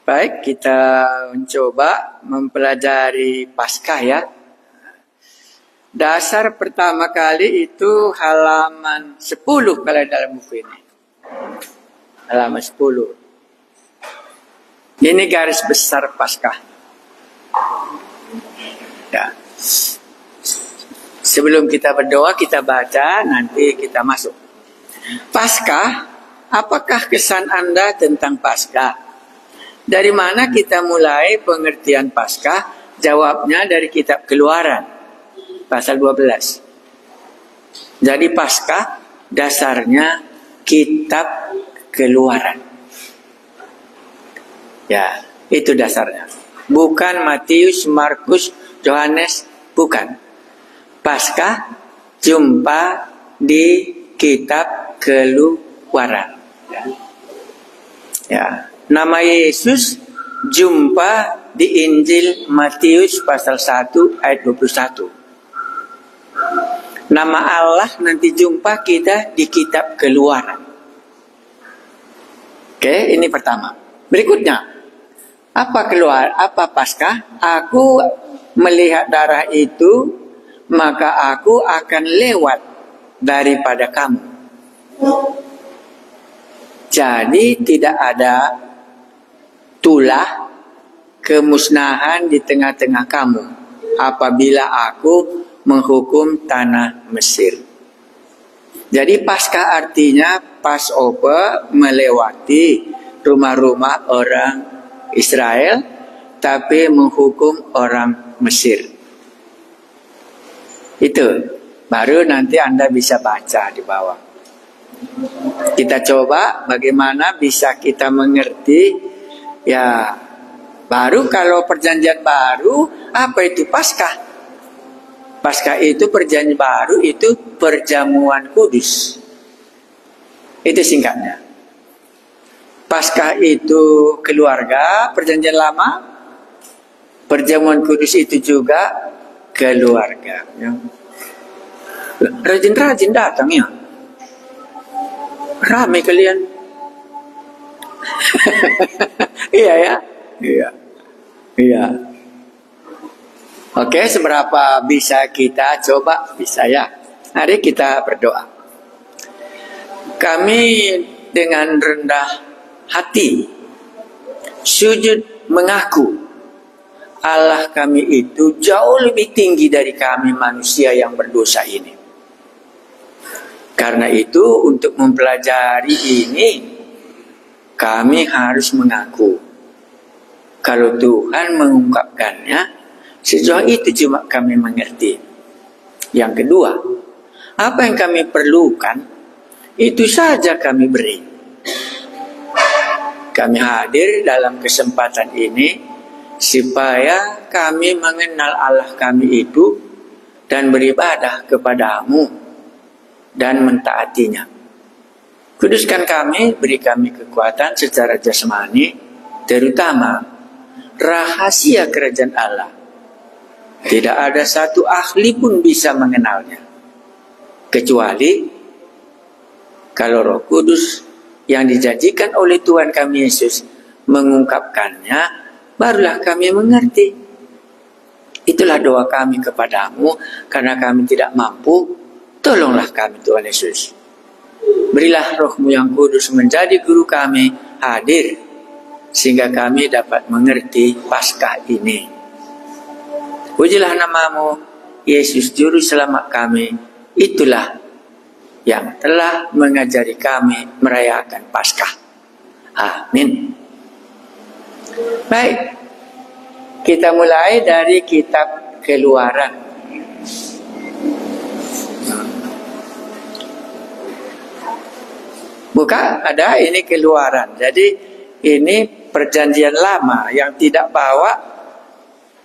Baik, kita mencoba mempelajari Paskah ya. Dasar pertama kali itu halaman 10 kalau dalam buku ini. Halaman 10. Ini garis besar Paskah. Ya. Sebelum kita berdoa, kita baca, nanti kita masuk. Paskah, apakah kesan Anda tentang Paskah? Dari mana kita mulai pengertian Paskah? Jawabnya dari kitab Keluaran, pasal 12. Jadi Paskah dasarnya kitab Keluaran. Ya, itu dasarnya. Bukan Matius, Markus, Yohanes, bukan. Paskah jumpa di kitab Keluaran. Ya. Nama Yesus jumpa di Injil Matius pasal 1 ayat 21. Nama Allah nanti jumpa kita di kitab Keluaran. Oke, ini pertama. Berikutnya, apa Paskah? Aku melihat darah itu, maka aku akan lewat daripada kamu. Jadi tidak ada tulah kemusnahan di tengah-tengah kamu apabila aku menghukum tanah Mesir. Jadi Paskah artinya Passover, melewati rumah-rumah orang Israel tapi menghukum orang Mesir. Itu baru nanti Anda bisa baca di bawah. Kita coba bagaimana bisa kita mengerti. Ya, baru kalau perjanjian baru, apa itu Paskah? Paskah itu perjanjian baru, itu perjamuan kudus. Itu singkatnya. Paskah itu keluarga, perjanjian lama. Perjamuan kudus itu juga keluarga. Ya. Rajin-rajin datang ya. Ramai kalian. Iya ya. Iya. Oke, seberapa bisa kita coba? Bisa ya. Mari kita berdoa. Kami dengan rendah hati sujud mengaku Allah kami itu jauh lebih tinggi dari kami manusia yang berdosa ini. Karena itu untuk mempelajari ini kami harus mengaku kalau Tuhan mengungkapkannya sejauh itu cuma kami mengerti. Yang kedua, apa yang kami perlukan itu saja kami beri. Kami hadir dalam kesempatan ini supaya kami mengenal Allah kami itu dan beribadah kepadamu dan mentaatinya. Kuduskan kami, beri kami kekuatan secara jasmani, terutama rahasia kerajaan Allah. Tidak ada satu ahli pun bisa mengenalnya, kecuali kalau Roh Kudus yang dijanjikan oleh Tuhan kami Yesus mengungkapkannya, barulah kami mengerti. Itulah doa kami kepadamu, karena kami tidak mampu, tolonglah kami Tuhan Yesus. Berilah Roh-Mu yang kudus menjadi guru kami hadir, sehingga kami dapat mengerti Paskah ini. Pujilah nama-Mu, Yesus Juru Selamat kami. Itulah yang telah mengajari kami merayakan Paskah. Amin. Baik, kita mulai dari kitab Keluaran. Bukan, ada ini Keluaran. Jadi ini perjanjian lama yang tidak bawa.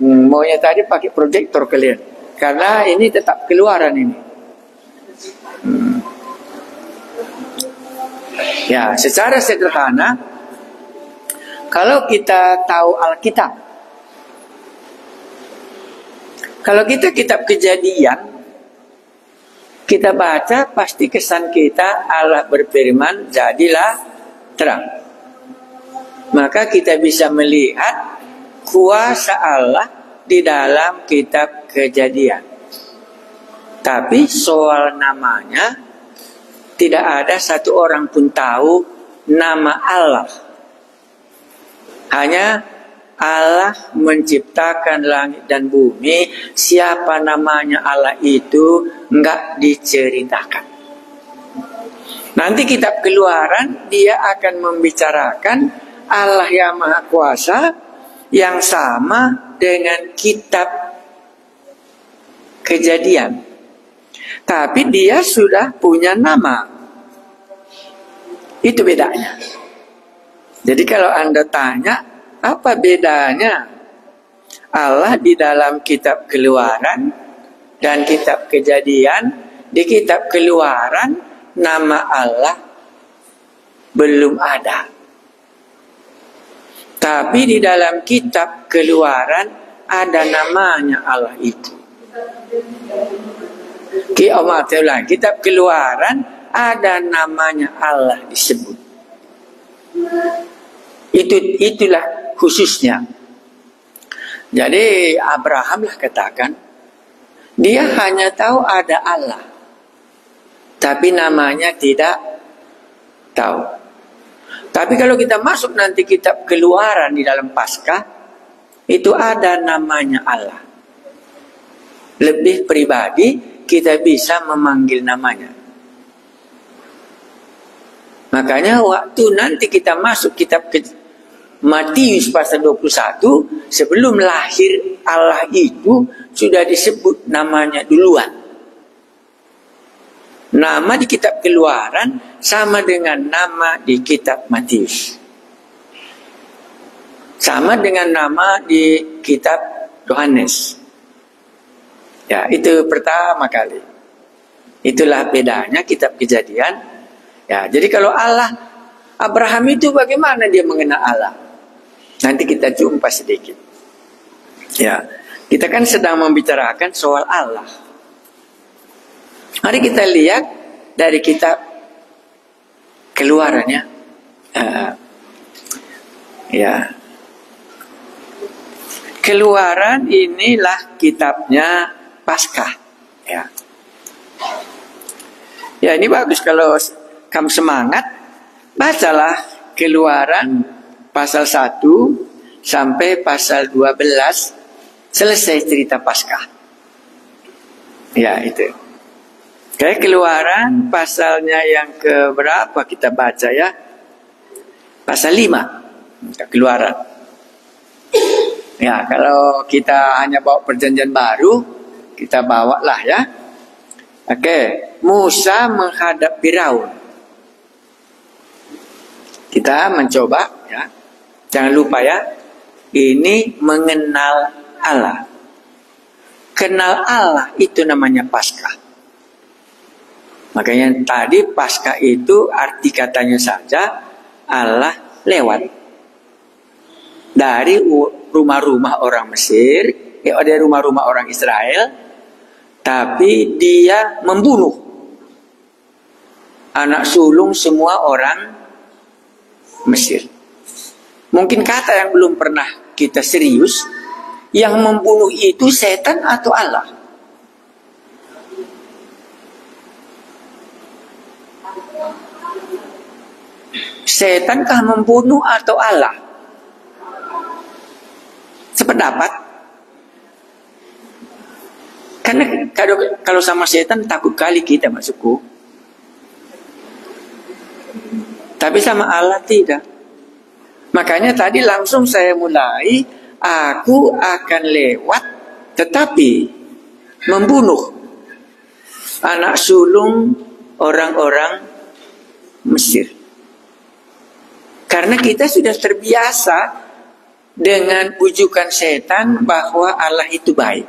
Maunya tadi pakai proyektor kalian. Karena ini tetap Keluaran ini. Ya, secara sederhana, kalau kita tahu Alkitab, kalau kita kitab Kejadian, kita baca pasti kesan kita Allah berfirman, jadilah terang. Maka kita bisa melihat kuasa Allah di dalam kitab Kejadian. Tapi soal namanya, tidak ada satu orang pun tahu nama Allah. Hanya Allah menciptakan langit dan bumi. Siapa namanya Allah itu enggak diceritakan. Nanti kitab Keluaran dia akan membicarakan Allah yang Maha Kuasa yang sama dengan kitab Kejadian. Tapi dia sudah punya nama. Itu bedanya. Jadi kalau Anda tanya, apa bedanya Allah di dalam kitab Keluaran dan kitab Kejadian? Di kitab Keluaran nama Allah belum ada. Tapi di dalam kitab Keluaran ada namanya Allah itu. Kitab Keluaran ada namanya Allah disebut. Itulah khususnya. Jadi Abraham lah katakan, dia hanya tahu ada Allah, tapi namanya tidak tahu. Tapi kalau kita masuk nanti kitab Keluaran di dalam Paskah, itu ada namanya Allah. Lebih pribadi, kita bisa memanggil namanya. Makanya waktu nanti kita masuk kitab Matius pasal 21, sebelum lahir Allah itu sudah disebut namanya duluan. Nama di kitab Keluaran sama dengan nama di kitab Matius. Sama dengan nama di kitab Yohanes. Ya, itu pertama kali. Itulah bedanya kitab Kejadian. Ya, jadi kalau Allah, Abraham itu bagaimana dia mengenal Allah? Nanti kita jumpa sedikit. Ya, kita kan sedang membicarakan soal Allah. Mari kita lihat dari kitab Keluaran ya. Ya. Keluaran inilah kitabnya Paskah. Ya. Ya, ini bagus kalau kamu semangat, bacalah Keluaran pasal 1 sampai pasal 12, selesai cerita Paskah. Ya, itu. Oke, Keluaran pasalnya yang keberapa kita baca ya? Pasal 5. Keluaran. Ya, kalau kita hanya bawa perjanjian baru, kita bawalah ya. Oke, Musa menghadap Firaun. Kita mencoba ya. Jangan lupa ya, ini mengenal Allah. Kenal Allah itu namanya Paskah. Makanya tadi Paskah itu arti katanya saja Allah lewat dari rumah-rumah orang Mesir, dari rumah-rumah orang Israel, tapi dia membunuh anak sulung semua orang Mesir. Mungkin kata yang belum pernah kita serius, yang membunuh itu setan atau Allah? Setankah membunuh atau Allah? Sependapat. Karena kalau sama setan takut kali kita masukku. Tapi sama Allah tidak. Makanya tadi langsung saya mulai, aku akan lewat tetapi membunuh anak sulung orang-orang Mesir. Karena kita sudah terbiasa dengan bujukan setan bahwa Allah itu baik.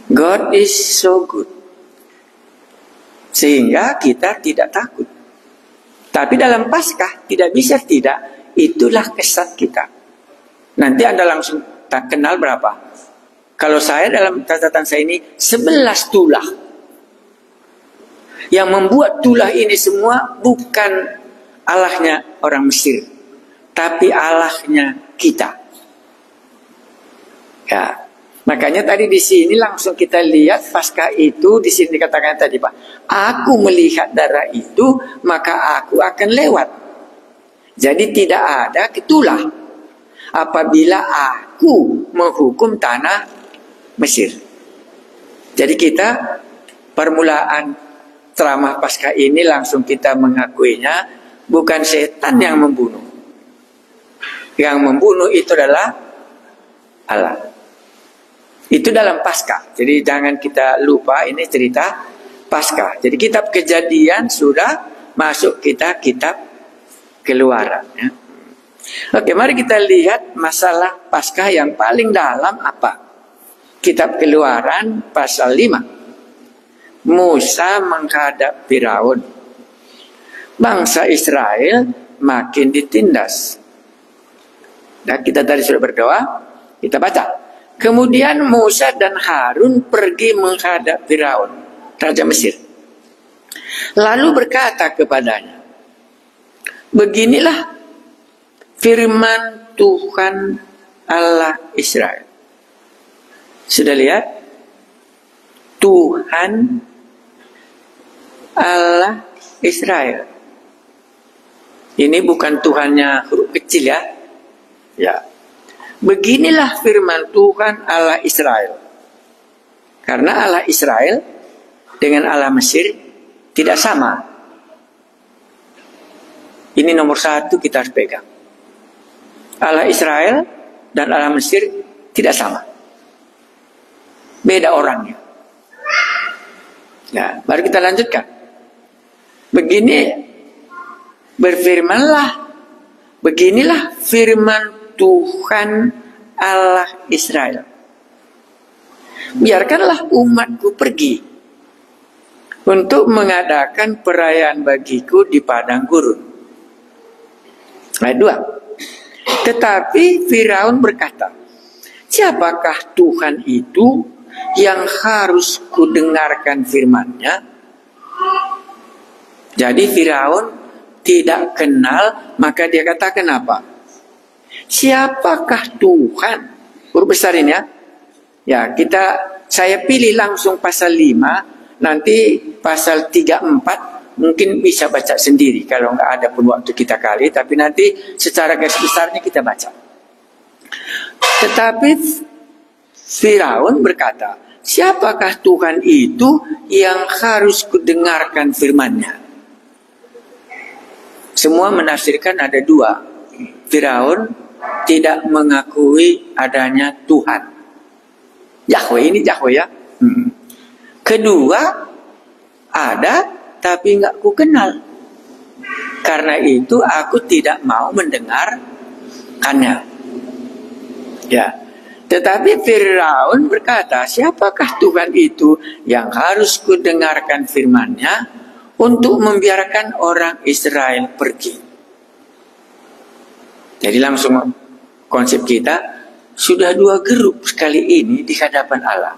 God is so good. Sehingga kita tidak takut. Tapi dalam Paskah tidak bisa tidak. Itulah kesan kita. Nanti Anda langsung tak kenal berapa. Kalau saya dalam catatan saya ini 11 tulah. Yang membuat tulah ini semua bukan Allahnya orang Mesir. tapi Allahnya kita. Ya, makanya tadi di sini langsung kita lihat pasca itu di sini dikatakan tadi Pak, aku melihat darah itu maka aku akan lewat. Jadi tidak ada ketulah apabila aku menghukum tanah Mesir. Jadi kita permulaan ceramah pasca ini langsung kita mengakuinya bukan setan yang membunuh. Yang membunuh itu adalah Allah. Itu dalam pasca. Jadi jangan kita lupa ini cerita pasca. Jadi kitab Kejadian sudah masuk kita kitab Keluaran. Ya. Oke, mari kita lihat masalah pasca yang paling dalam apa. Kitab Keluaran pasal 5. Musa menghadap Firaun. Bangsa Israel makin ditindas. Dan kita tadi sudah berdoa, kita baca. Kemudian Musa dan Harun pergi menghadap Firaun, raja Mesir. Lalu berkata kepadanya, beginilah firman Tuhan Allah Israel. Sudah lihat? Tuhan Allah Israel. Ini bukan Tuhannya huruf kecil ya. Ya. Beginilah firman Tuhan Allah Israel. Karena Allah Israel dengan Allah Mesir tidak sama. Ini nomor satu kita harus pegang. Allah Israel dan Allah Mesir tidak sama. Beda orangnya. Ya, baru kita lanjutkan. Begini berfirmanlah. Beginilah firman Tuhan Allah Israel. Biarkanlah umatku pergi untuk mengadakan perayaan bagiku di padang gurun. Ayat 2. Tetapi Firaun berkata, siapakah Tuhan itu yang harus kudengarkan firman-Nya? Jadi Firaun tidak kenal, maka dia katakan apa? Siapakah Tuhan? Huruf besar ini ya. Ya, saya pilih langsung pasal 5, nanti pasal 3-4 mungkin bisa baca sendiri kalau nggak ada pun waktu kita kali, tapi nanti secara garis besarnya kita baca. Tetapi Firaun berkata, siapakah Tuhan itu yang harus kudengarkan firman-Nya? Semua menafsirkan ada dua. Firaun tidak mengakui adanya Tuhan. Yahweh ini Yahweh ya. Kedua, ada tapi nggak ku kenal. Karena itu aku tidak mau mendengarkannya. Ya. Tetapi Firaun berkata, siapakah Tuhan itu yang harus ku dengarkan firman-Nya untuk membiarkan orang Israel pergi? Jadi langsung konsep kita, sudah dua grup sekali ini di hadapan Allah.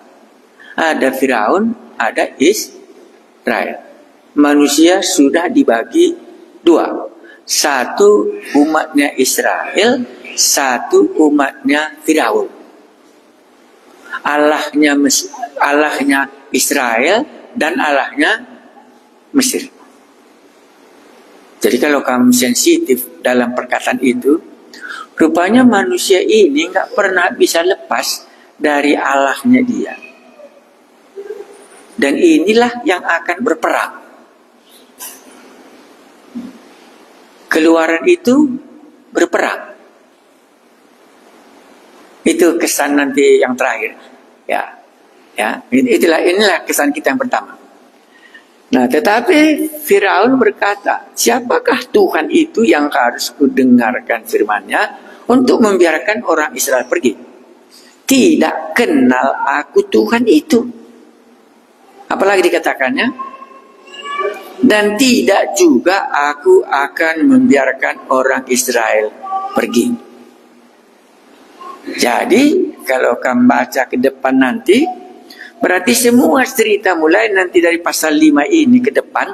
Ada Firaun, ada Israel. Manusia sudah dibagi dua. Satu umatnya Israel, satu umatnya Firaun. Allahnya Israel dan Allahnya Mesir. Jadi kalau kamu sensitif dalam perkataan itu, rupanya manusia ini nggak pernah bisa lepas dari Allahnya dia. Dan inilah yang akan berperang. Keluaran itu berperang. Itu kesan nanti yang terakhir. Inilah kesan kita yang pertama. Nah, tetapi Firaun berkata, siapakah Tuhan itu yang harus kudengarkan firman-Nya untuk membiarkan orang Israel pergi? Tidak kenal aku Tuhan itu. Apalagi dikatakannya? Dan tidak juga aku akan membiarkan orang Israel pergi. Jadi, kalau kamu baca ke depan nanti, berarti semua cerita mulai nanti dari pasal 5 ini ke depan,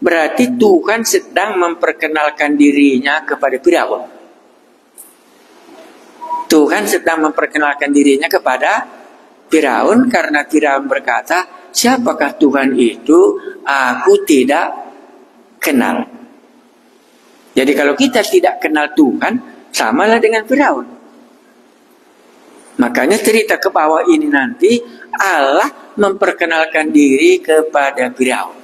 berarti Tuhan sedang memperkenalkan dirinya kepada Firaun. Tuhan sedang memperkenalkan dirinya kepada Firaun, karena Firaun berkata, siapakah Tuhan itu? Aku tidak kenal. Jadi kalau kita tidak kenal Tuhan, samalah dengan Firaun. Makanya cerita ke bawah ini nanti Allah memperkenalkan diri kepada Firaun.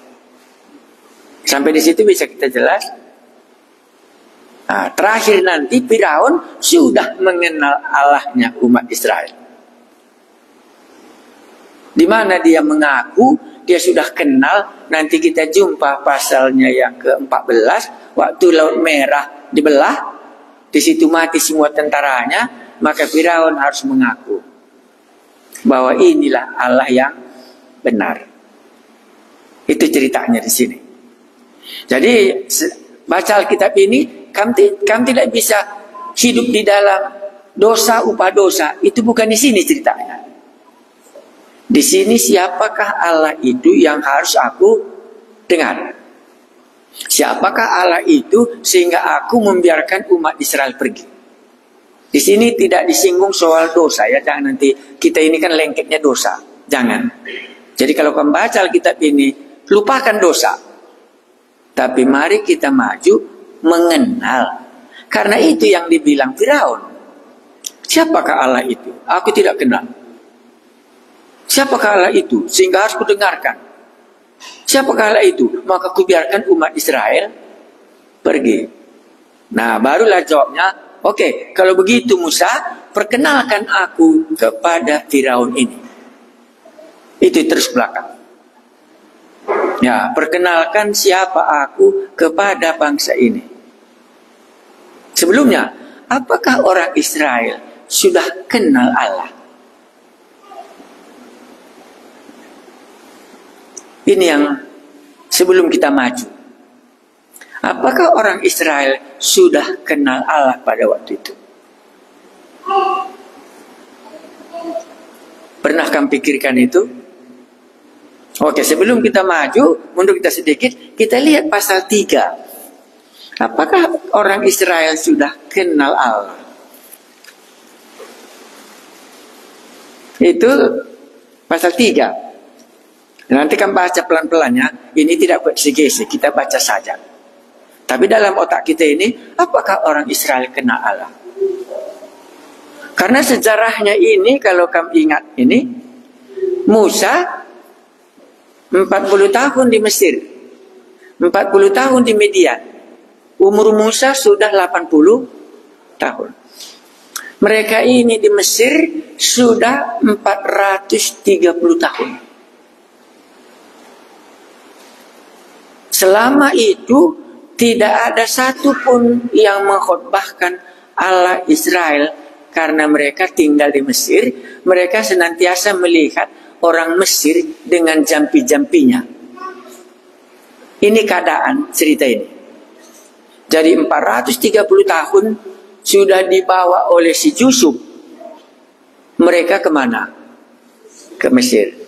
Sampai di situ bisa kita jelas. Nah, terakhir nanti Firaun sudah mengenal Allahnya umat Israel. Di mana dia mengaku dia sudah kenal. Nanti kita jumpa pasalnya yang ke-14, waktu Laut Merah dibelah, di situ mati semua tentaranya, maka Firaun harus mengaku bahwa inilah Allah yang benar. Itu ceritanya di sini. Jadi baca Alkitab ini, kamu tidak bisa hidup di dalam dosa upah dosa. Itu bukan di sini ceritanya. Di sini siapakah Allah itu yang harus aku dengar? Siapakah Allah itu sehingga aku membiarkan umat Israel pergi? Di sini tidak disinggung soal dosa ya. Jangan nanti kita ini kan lengketnya dosa. Jangan. Jadi kalau kamu baca Alkitab ini, lupakan dosa. Tapi mari kita maju mengenal. Karena itu yang dibilang Firaun. Siapakah Allah itu? Aku tidak kenal. Siapakah Allah itu? Sehingga harus kudengarkan. Siapakah Allah itu? Maka kubiarkan umat Israel pergi. Nah, barulah jawabnya, oke, kalau begitu Musa, perkenalkan aku kepada Firaun ini. Itu terus belakang. Ya, perkenalkan siapa aku kepada bangsa ini. Sebelumnya, apakah orang Israel sudah kenal Allah? Ini yang sebelum kita maju. Apakah orang Israel sudah kenal Allah pada waktu itu? Pernah kamu pikirkan itu? Oke, sebelum kita maju, mundur kita sedikit, kita lihat pasal 3. Apakah orang Israel sudah kenal Allah? Itu pasal 3. Nanti kan baca pelan-pelannya, ini tidak buat segese, kita baca saja. Tapi dalam otak kita ini, apakah orang Israel kenal Allah? Karena sejarahnya ini, kalau kamu ingat ini, Musa 40 tahun di Mesir, 40 tahun di Midian. Umur Musa sudah 80 tahun. Mereka ini di Mesir sudah 430 tahun. Selama itu tidak ada satupun yang mengkhotbahkan Allah Israel, karena mereka tinggal di Mesir. Mereka senantiasa melihat orang Mesir dengan jampi-jampinya. Ini keadaan cerita ini. Jadi 430 tahun sudah dibawa oleh si Yusuf. Mereka kemana? Ke Mesir.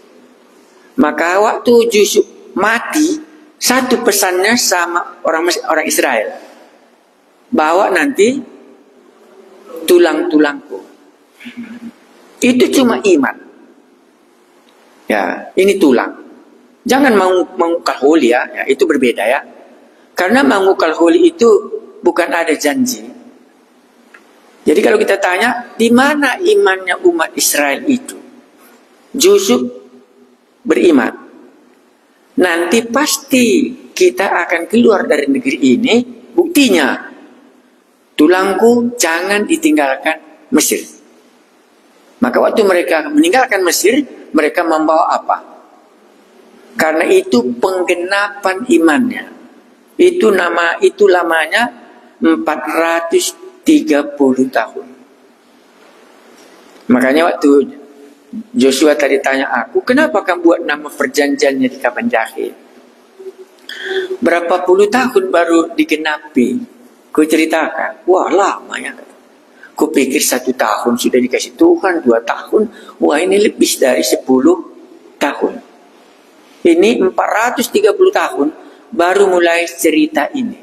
Maka waktu Yusuf mati, satu pesannya sama orang Israel. Bawa nanti tulang-tulangku. Itu cuma iman. Ya, ini tulang. Jangan mengukal holi ya, itu berbeda ya. Karena mengukal holi itu bukan ada janji. Jadi kalau kita tanya, di mana imannya umat Israel itu? Yusuf beriman. Nanti pasti kita akan keluar dari negeri ini. Buktinya, tulangku jangan ditinggalkan Mesir. Maka waktu mereka meninggalkan Mesir, mereka membawa apa? Karena itu penggenapan imannya. Itu lamanya 430 tahun. Makanya waktu Joshua tadi tanya aku, kenapa kamu buat nama perjanjiannya di Kapan Jahit? Berapa puluh tahun baru digenapi? Ku ceritakan, wah lama ya. Ku pikir 1 tahun sudah dikasih Tuhan, 2 tahun. Wah ini lebih dari 10 tahun. Ini 430 tahun baru mulai cerita ini.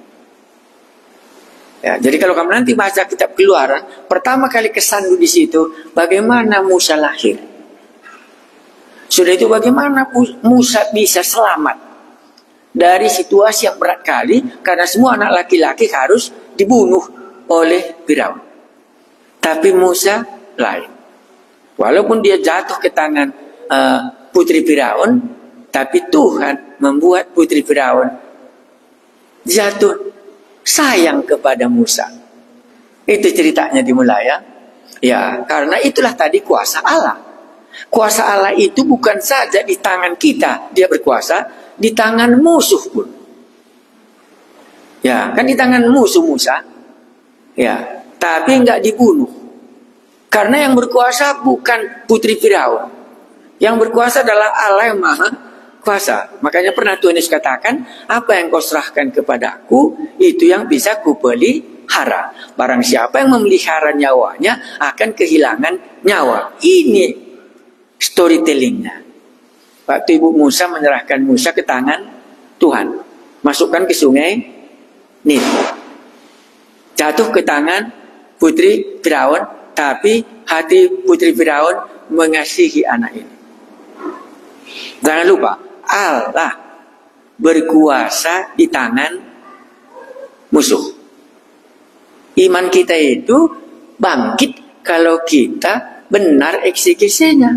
Ya, jadi kalau kamu nanti baca kitab Keluaran, pertama kali kesandu di situ, bagaimana Musa lahir. Sudah itu bagaimana Musa bisa selamat dari situasi yang berat kali, karena semua anak laki-laki harus dibunuh oleh Firaun. Tapi Musa lain. Walaupun dia jatuh ke tangan putri Firaun, tapi Tuhan membuat putri Firaun jatuh sayang kepada Musa. Itu ceritanya dimulai ya. Ya, karena itulah tadi kuasa Allah. Kuasa Allah itu bukan saja di tangan kita dia berkuasa, di tangan musuh pun. Ya, kan di tangan musuh Musa. Ya, tapi enggak dibunuh. Karena yang berkuasa bukan putri Firaun. Yang berkuasa adalah Allah yang Maha Kuasa. Makanya pernah Tuhan Yesus katakan, apa yang kau serahkan kepadaku, itu yang bisa kupelihara. Barang siapa yang memelihara nyawanya akan kehilangan nyawa. Ini storytellingnya. Waktu Ibu Musa menyerahkan Musa ke tangan Tuhan, masukkan ke sungai Nil, jatuh ke tangan putri Firaun, tapi hati putri Firaun mengasihi anak ini. Jangan lupa, Allah berkuasa di tangan musuh. Iman kita itu bangkit kalau kita benar eksekusinya.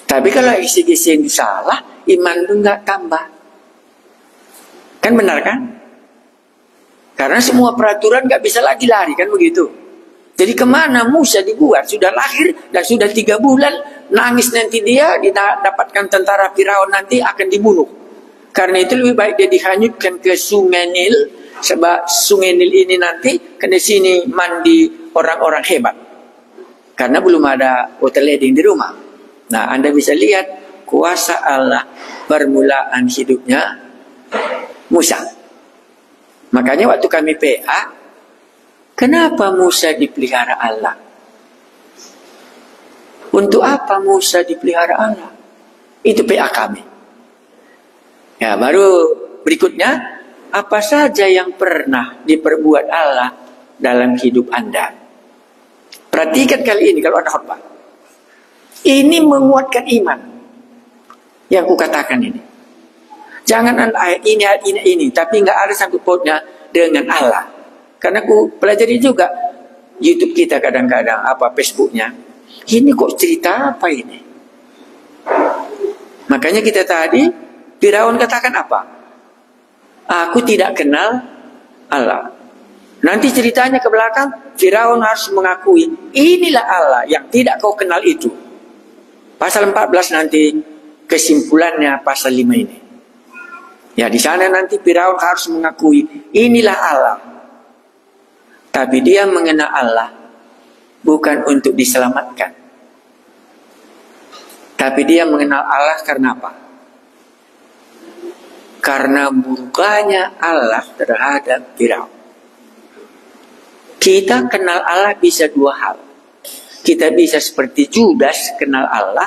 Tapi kalau eksekusi itu salah, iman itu nggak tambah. Kan benar kan? Karena semua peraturan nggak bisa lagi lari, kan begitu. Jadi kemana Musa dibuat? Sudah lahir dan sudah 3 bulan, nangis nanti dia didapatkan tentara Firaun, nanti akan dibunuh. Karena itu lebih baik dia dihanyutkan ke sungai Nil, sebab sungai Nil ini nanti kena sini mandi orang-orang hebat. Karena belum ada water lading di rumah. Nah, Anda bisa lihat kuasa Allah permulaan hidupnya Musa. Makanya waktu kami PA, kenapa Musa dipelihara Allah? Untuk apa Musa dipelihara Allah? Itu PA kami. Ya, baru berikutnya, apa saja yang pernah diperbuat Allah dalam hidup Anda? Perhatikan kali ini kalau ada khotbah. Ini menguatkan iman yang kukatakan ini. Jangan ayat ini, tapi nggak ada sangkut pautnya dengan Allah. Karena aku pelajari juga YouTube kita kadang-kadang, Facebooknya. Ini kok cerita apa ini? Makanya kita tadi, Firaun katakan apa? Aku tidak kenal Allah. Nanti ceritanya ke belakang, Firaun harus mengakui, inilah Allah yang tidak kau kenal itu. Pasal 14 nanti kesimpulannya pasal 5 ini. Ya, di sana nanti Firaun harus mengakui, inilah Allah. Tapi dia mengenal Allah bukan untuk diselamatkan. Tapi dia mengenal Allah karena apa? Karena murkanya Allah terhadap Firaun. Kita kenal Allah bisa 2 hal. Kita bisa seperti Judas kenal Allah,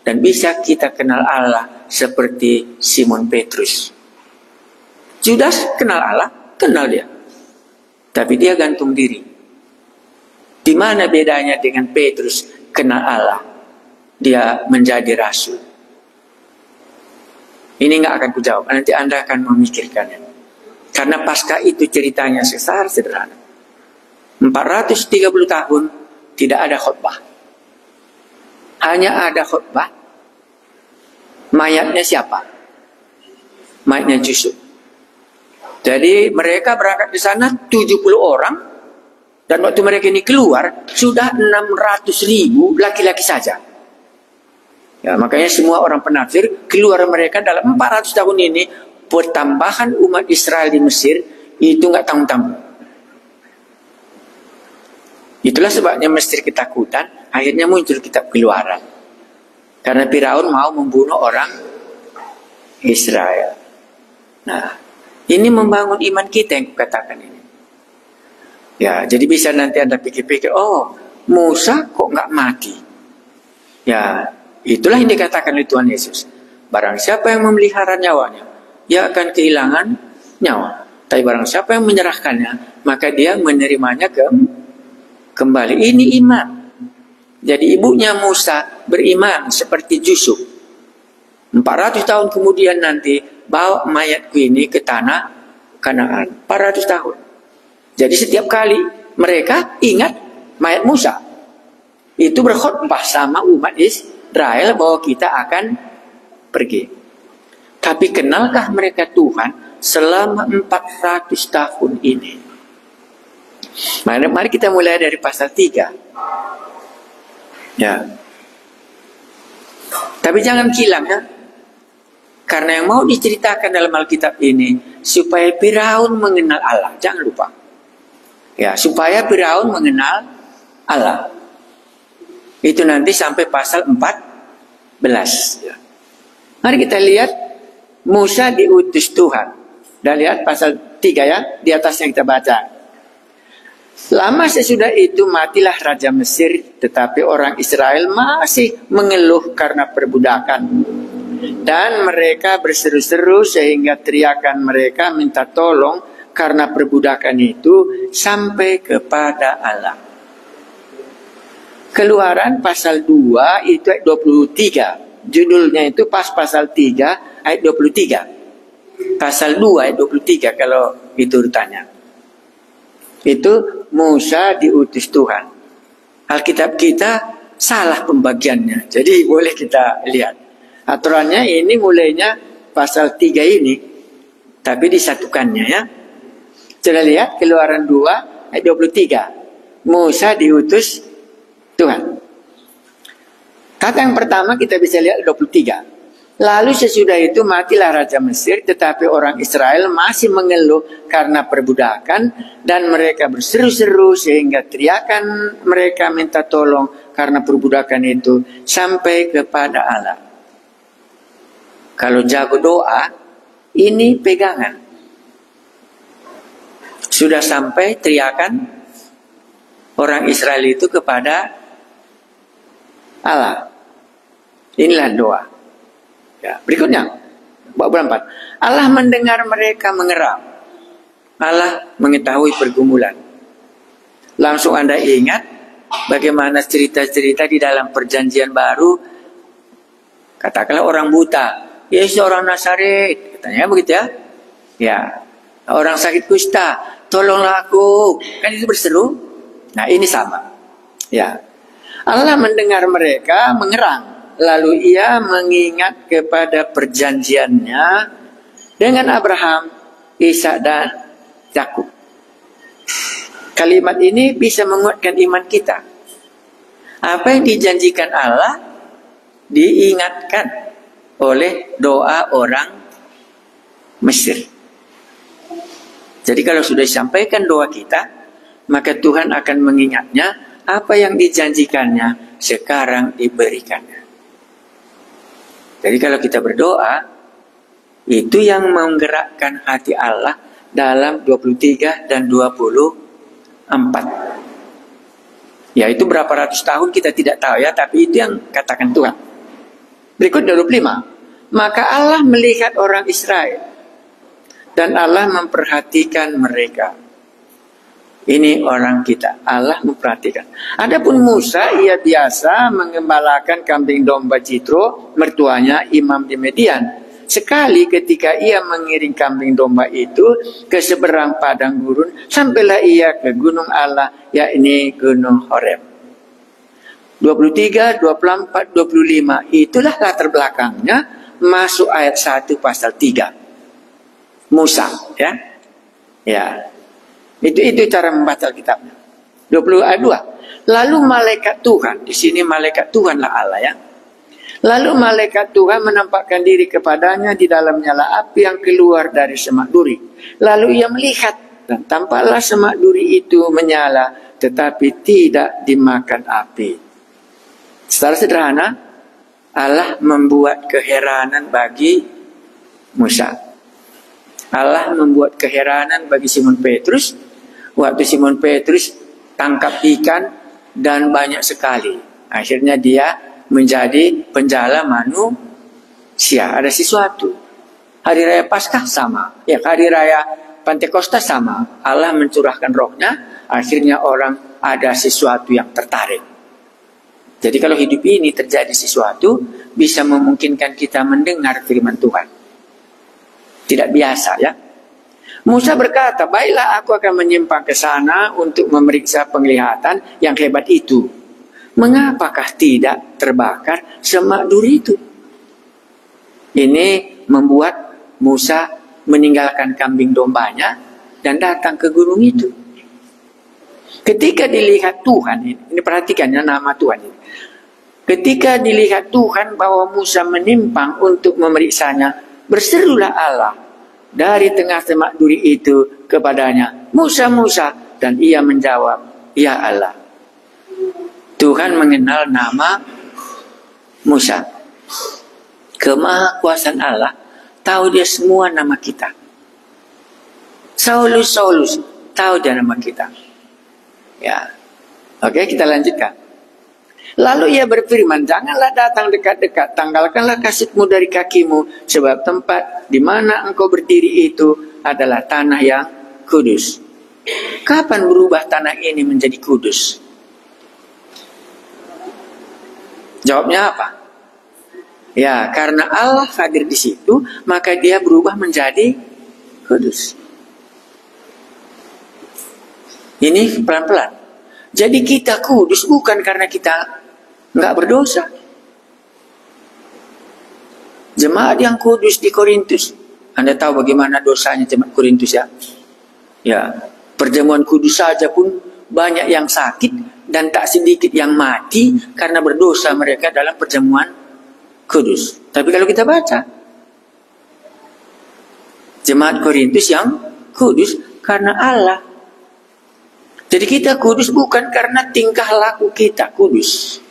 dan bisa kita kenal Allah seperti Simon Petrus. Judas kenal Allah, kenal dia. Tapi dia gantung diri. Di mana bedanya dengan Petrus kenal Allah? Dia menjadi rasul. Ini nggak akan kujawab. Nanti Anda akan memikirkannya. Karena pasca itu ceritanya sederhana. 430 tahun tidak ada khotbah. Hanya ada khotbah. Mayatnya siapa? Mayatnya Yusuf. Jadi mereka berangkat di sana 70 orang. Dan waktu mereka ini keluar, sudah 600.000 laki-laki saja. Ya, makanya semua orang penafsir, keluar mereka dalam 400 tahun ini, pertambahan umat Israel di Mesir, itu nggak tanggung-tanggung. Itulah sebabnya Mesir ketakutan, akhirnya muncul kitab Keluaran. Karena Firaun mau membunuh orang Israel. Nah, ini membangun iman kita yang kukatakan ini. Ya, jadi bisa nanti Anda pikir-pikir, oh, Musa kok nggak mati? Ya, itulah yang dikatakan oleh Tuhan Yesus. Barang siapa yang memelihara nyawanya, ia akan kehilangan nyawa. Tapi barang siapa yang menyerahkannya, maka dia menerimanya kembali. Ini iman. Jadi ibunya Musa beriman seperti Yusuf. 400 tahun kemudian nanti bawa mayatku ini ke tanah Kanaan. 400 tahun. Jadi setiap kali mereka ingat mayat Musa, itu berkhutbah sama umat Israel bahwa kita akan pergi. Tapi kenalkah mereka Tuhan selama 400 tahun ini? Mari kita mulai dari pasal 3. Ya. Tapi jangan kilang ya. Karena yang mau diceritakan dalam Alkitab ini supaya Firaun mengenal Allah. Jangan lupa. Ya, supaya Firaun mengenal Allah. Itu nanti sampai pasal 14. Ya. Mari kita lihat Musa diutus Tuhan. Dan lihat pasal 3 ya, di atasnya kita baca. Lama sesudah itu matilah Raja Mesir, tetapi orang Israel masih mengeluh karena perbudakan. Dan mereka berseru-seru sehingga teriakan mereka minta tolong karena perbudakan itu sampai kepada Allah. Keluaran pasal 2 itu ayat 23. Judulnya itu pasal 3 ayat 23. Pasal 2 ayat 23 kalau itu urutannya. Itu Musa diutus Tuhan. Alkitab kita salah pembagiannya. Jadi boleh kita lihat. Aturannya ini mulainya pasal 3 ini. Tapi disatukannya ya. Coba lihat Keluaran 2 ayat 23. Musa diutus Tuhan. Kata yang pertama kita bisa lihat 23. Lalu sesudah itu matilah Raja Mesir, tetapi orang Israel masih mengeluh karena perbudakan, dan mereka berseru-seru sehingga teriakan mereka minta tolong karena perbudakan itu sampai kepada Allah. Kalau jago doa, ini pegangan. Sudah sampai teriakan orang Israel itu kepada Allah. Inilah doa. Ya, berikutnya, bab 4. Allah mendengar mereka mengeram. Allah mengetahui pergumulan. Langsung Anda ingat bagaimana cerita-cerita di dalam perjanjian baru. Katakanlah orang buta, Yesus orang Nazaret, katanya begitu ya. Ya, orang sakit kusta, tolonglah aku. Kan itu berseru. Nah, ini sama. Ya. Allah mendengar mereka mengerang. Lalu ia mengingat kepada perjanjiannya dengan Abraham, Ishak dan Yakub. Kalimat ini bisa menguatkan iman kita. Apa yang dijanjikan Allah diingatkan oleh doa orang Mesir. Jadi kalau sudah disampaikan doa kita, maka Tuhan akan mengingatnya apa yang dijanjikannya sekarang diberikannya. Jadi kalau kita berdoa, itu yang menggerakkan hati Allah dalam 23 dan 24. Ya, itu berapa ratus tahun kita tidak tahu ya, tapi itu yang katakan Tuhan. Berikut 25. Maka Allah melihat orang Israel dan Allah memperhatikan mereka. Ini orang kita. Allah memperhatikan. Adapun Musa, ia biasa mengembalakan kambing domba Jitro, mertuanya imam di Median. Sekali ketika ia mengiring kambing domba itu ke seberang padang gurun, sampailah ia ke gunung Allah, yakni gunung Horeb. 23, 24, 25. Itulah latar belakangnya masuk ayat 1 pasal 3. Musa, ya. Ya. Itu cara membaca kitabnya. 20 ayat 2. Lalu malaikat Tuhan, di sini malaikat Tuhanlah Allah ya. Lalu malaikat Tuhan menampakkan diri kepadanya di dalam nyala api yang keluar dari semak duri. Lalu ia melihat dan tampaklah semak duri itu menyala tetapi tidak dimakan api. Secara sederhana, Allah membuat keheranan bagi Musa. Allah membuat keheranan bagi Simon Petrus. Waktu Simon Petrus tangkap ikan dan banyak sekali. Akhirnya dia menjadi penjala manusia. Ada sesuatu. Hari Raya Paskah sama. Ya, hari Raya Pentekosta sama, Allah mencurahkan rohnya, akhirnya orang ada sesuatu yang tertarik. Jadi kalau hidup ini terjadi sesuatu, bisa memungkinkan kita mendengar firman Tuhan. Tidak biasa ya. Musa berkata, baiklah aku akan menyimpang ke sana untuk memeriksa penglihatan yang hebat itu. Mengapakah tidak terbakar semak duri itu? Ini membuat Musa meninggalkan kambing dombanya dan datang ke gunung itu. Ketika dilihat Tuhan, ini perhatikan ya nama Tuhan ini. Ketika dilihat Tuhan bahwa Musa menyimpang untuk memeriksanya, berserulah Allah dari tengah semak duri itu kepadanya, Musa, Musa, dan ia menjawab, ya Allah. Tuhan mengenal nama Musa. Kemahakuasaan Allah, tahu dia semua nama kita. Saulus, Saulus, tahu dia nama kita. Ya, oke, kita lanjutkan. Lalu ia berfirman, janganlah datang dekat-dekat, tanggalkanlah kasutmu dari kakimu, sebab tempat di mana engkau berdiri itu adalah tanah yang kudus. Kapan berubah tanah ini menjadi kudus? Jawabnya apa? Ya, karena Allah hadir di situ, maka dia berubah menjadi kudus. Ini pelan-pelan. Jadi kita kudus bukan karena kita nggak berdosa. Jemaat yang kudus di Korintus, Anda tahu bagaimana dosanya jemaat Korintus ya? Ya, perjamuan kudus saja pun banyak yang sakit dan tak sedikit yang mati karena berdosa mereka dalam perjamuan kudus. Tapi kalau kita baca, jemaat Korintus yang kudus karena Allah. Jadi kita kudus bukan karena tingkah laku kita kudus.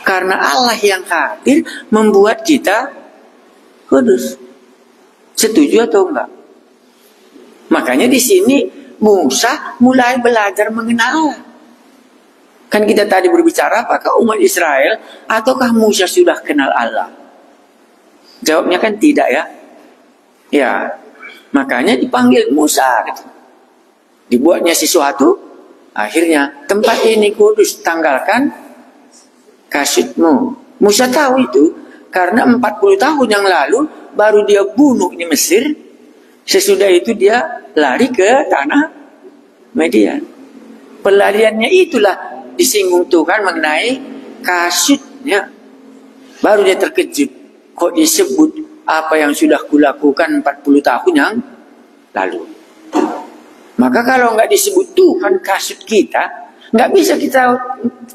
Karena Allah yang hadir membuat kita kudus. Setuju atau enggak? Makanya di sini Musa mulai belajar mengenal Allah. Kan kita tadi berbicara apakah umat Israel ataukah Musa sudah kenal Allah? Jawabnya kan tidak ya. Ya, makanya dipanggil Musa gitu. Dibuatnya sesuatu, akhirnya tempat ini kudus, tanggalkan kasutmu. Musa tahu itu karena 40 tahun yang lalu baru dia bunuh di Mesir. Sesudah itu dia lari ke tanah Median. Pelariannya itulah disinggung Tuhan mengenai kasutnya. Baru dia terkejut. Kok disebut apa yang sudah kulakukan 40 tahun yang lalu. Maka kalau nggak disebut Tuhan kasut kita, nggak bisa kita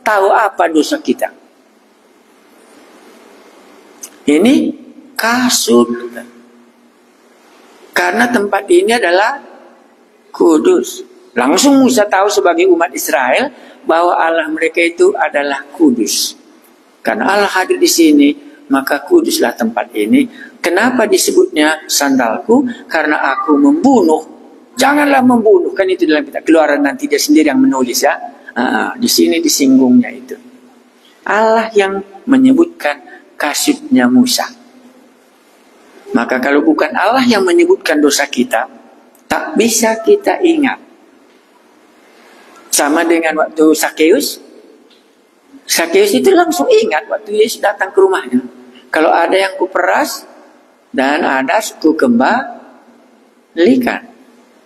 tahu apa dosa kita. Ini kasut. Karena tempat ini adalah kudus. Langsung Musa tahu sebagai umat Israel bahwa Allah mereka itu adalah kudus. Karena Allah hadir di sini, maka kuduslah tempat ini. Kenapa disebutnya sandalku? Karena aku membunuh. Janganlah membunuh, kan itu dalam kitab Keluaran, nanti dia sendiri yang menulis ya. Di sini disinggungnya itu. Allah yang menyebutkan kasutnya Musa. Maka kalau bukan Allah yang menyebutkan dosa kita, tak bisa kita ingat. Sama dengan waktu Sakeus. Sakeus itu langsung ingat waktu Yesus datang ke rumahnya. Kalau ada yang kuperas dan ada suku kembalikan.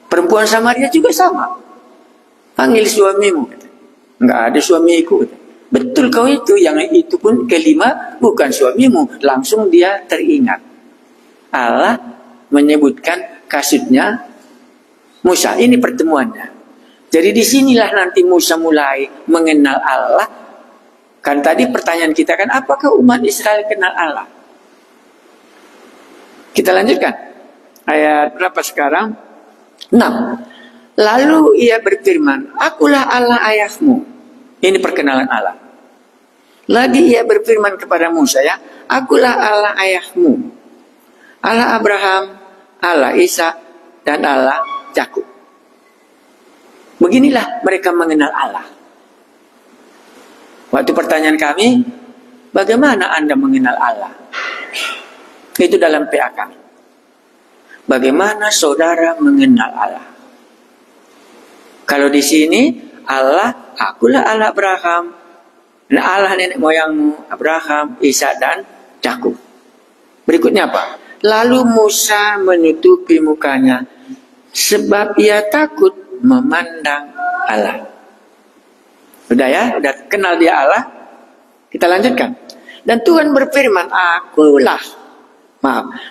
Perempuan Samaria juga sama. Panggil suamimu. Enggak ada suamiku. Betul kau itu. Yang itu pun kelima bukan suamimu. Langsung dia teringat. Allah menyebutkan kasutnya Musa. Ini pertemuannya. Jadi disinilah nanti Musa mulai mengenal Allah. Kan tadi pertanyaan kita kan, apakah umat Israel kenal Allah? Kita lanjutkan. Ayat berapa sekarang? 6. Lalu ia berfirman, akulah Allah ayahmu. Ini perkenalan Allah. Lagi ia berfirman kepada Musa ya, akulah Allah ayahmu. Allah Abraham, Allah Ishak, dan Allah Yakub. Beginilah mereka mengenal Allah. Waktu pertanyaan kami, bagaimana Anda mengenal Allah? Itu dalam PA kami. bagaimana saudara mengenal Allah? Kalau di sini Allah, akulah Allah Abraham, dan Allah nenek moyangmu Abraham, Ishak dan Yakub. Berikutnya apa? Lalu Musa menutupi mukanya sebab ia takut memandang Allah. Sudah ya, sudah kenal dia Allah. Kita lanjutkan. Dan Tuhan berfirman,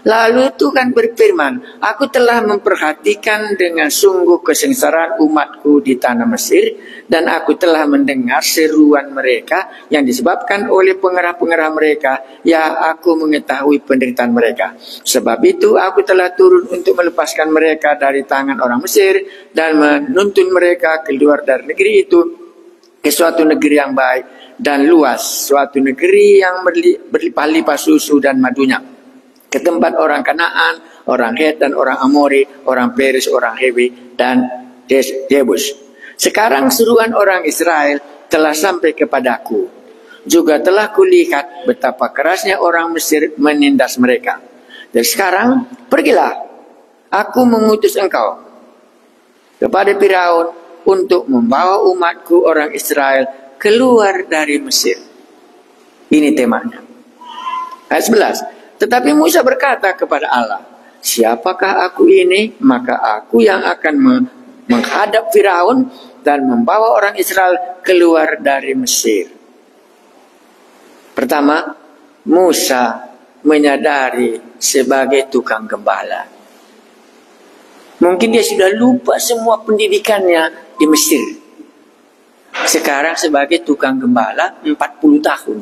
lalu Tuhan berfirman, aku telah memperhatikan dengan sungguh kesengsaraan umatku di tanah Mesir, dan aku telah mendengar seruan mereka yang disebabkan oleh pengerah-pengerah mereka. Ya, aku mengetahui penderitaan mereka. Sebab itu aku telah turun untuk melepaskan mereka dari tangan orang Mesir dan menuntun mereka keluar dari negeri itu ke suatu negeri yang baik dan luas, suatu negeri yang berlimpah-limpah susu dan madunya, ke tempat orang Kanaan, orang Het dan orang Amori, orang Peris, orang Hewi dan Jebus. Sekarang seruan orang Israel telah sampai kepadaku. Juga telah kulihat betapa kerasnya orang Mesir menindas mereka. Dan sekarang pergilah, aku mengutus engkau kepada Firaun untuk membawa umatku orang Israel keluar dari Mesir. Ini temanya. Ayat 11. Tetapi Musa berkata kepada Allah, siapakah aku ini? Maka aku yang akan menghadap Firaun dan membawa orang Israel keluar dari Mesir. Pertama, Musa menyadari sebagai tukang gembala. Mungkin dia sudah lupa semua pendidikannya di Mesir. Sekarang sebagai tukang gembala 40 tahun.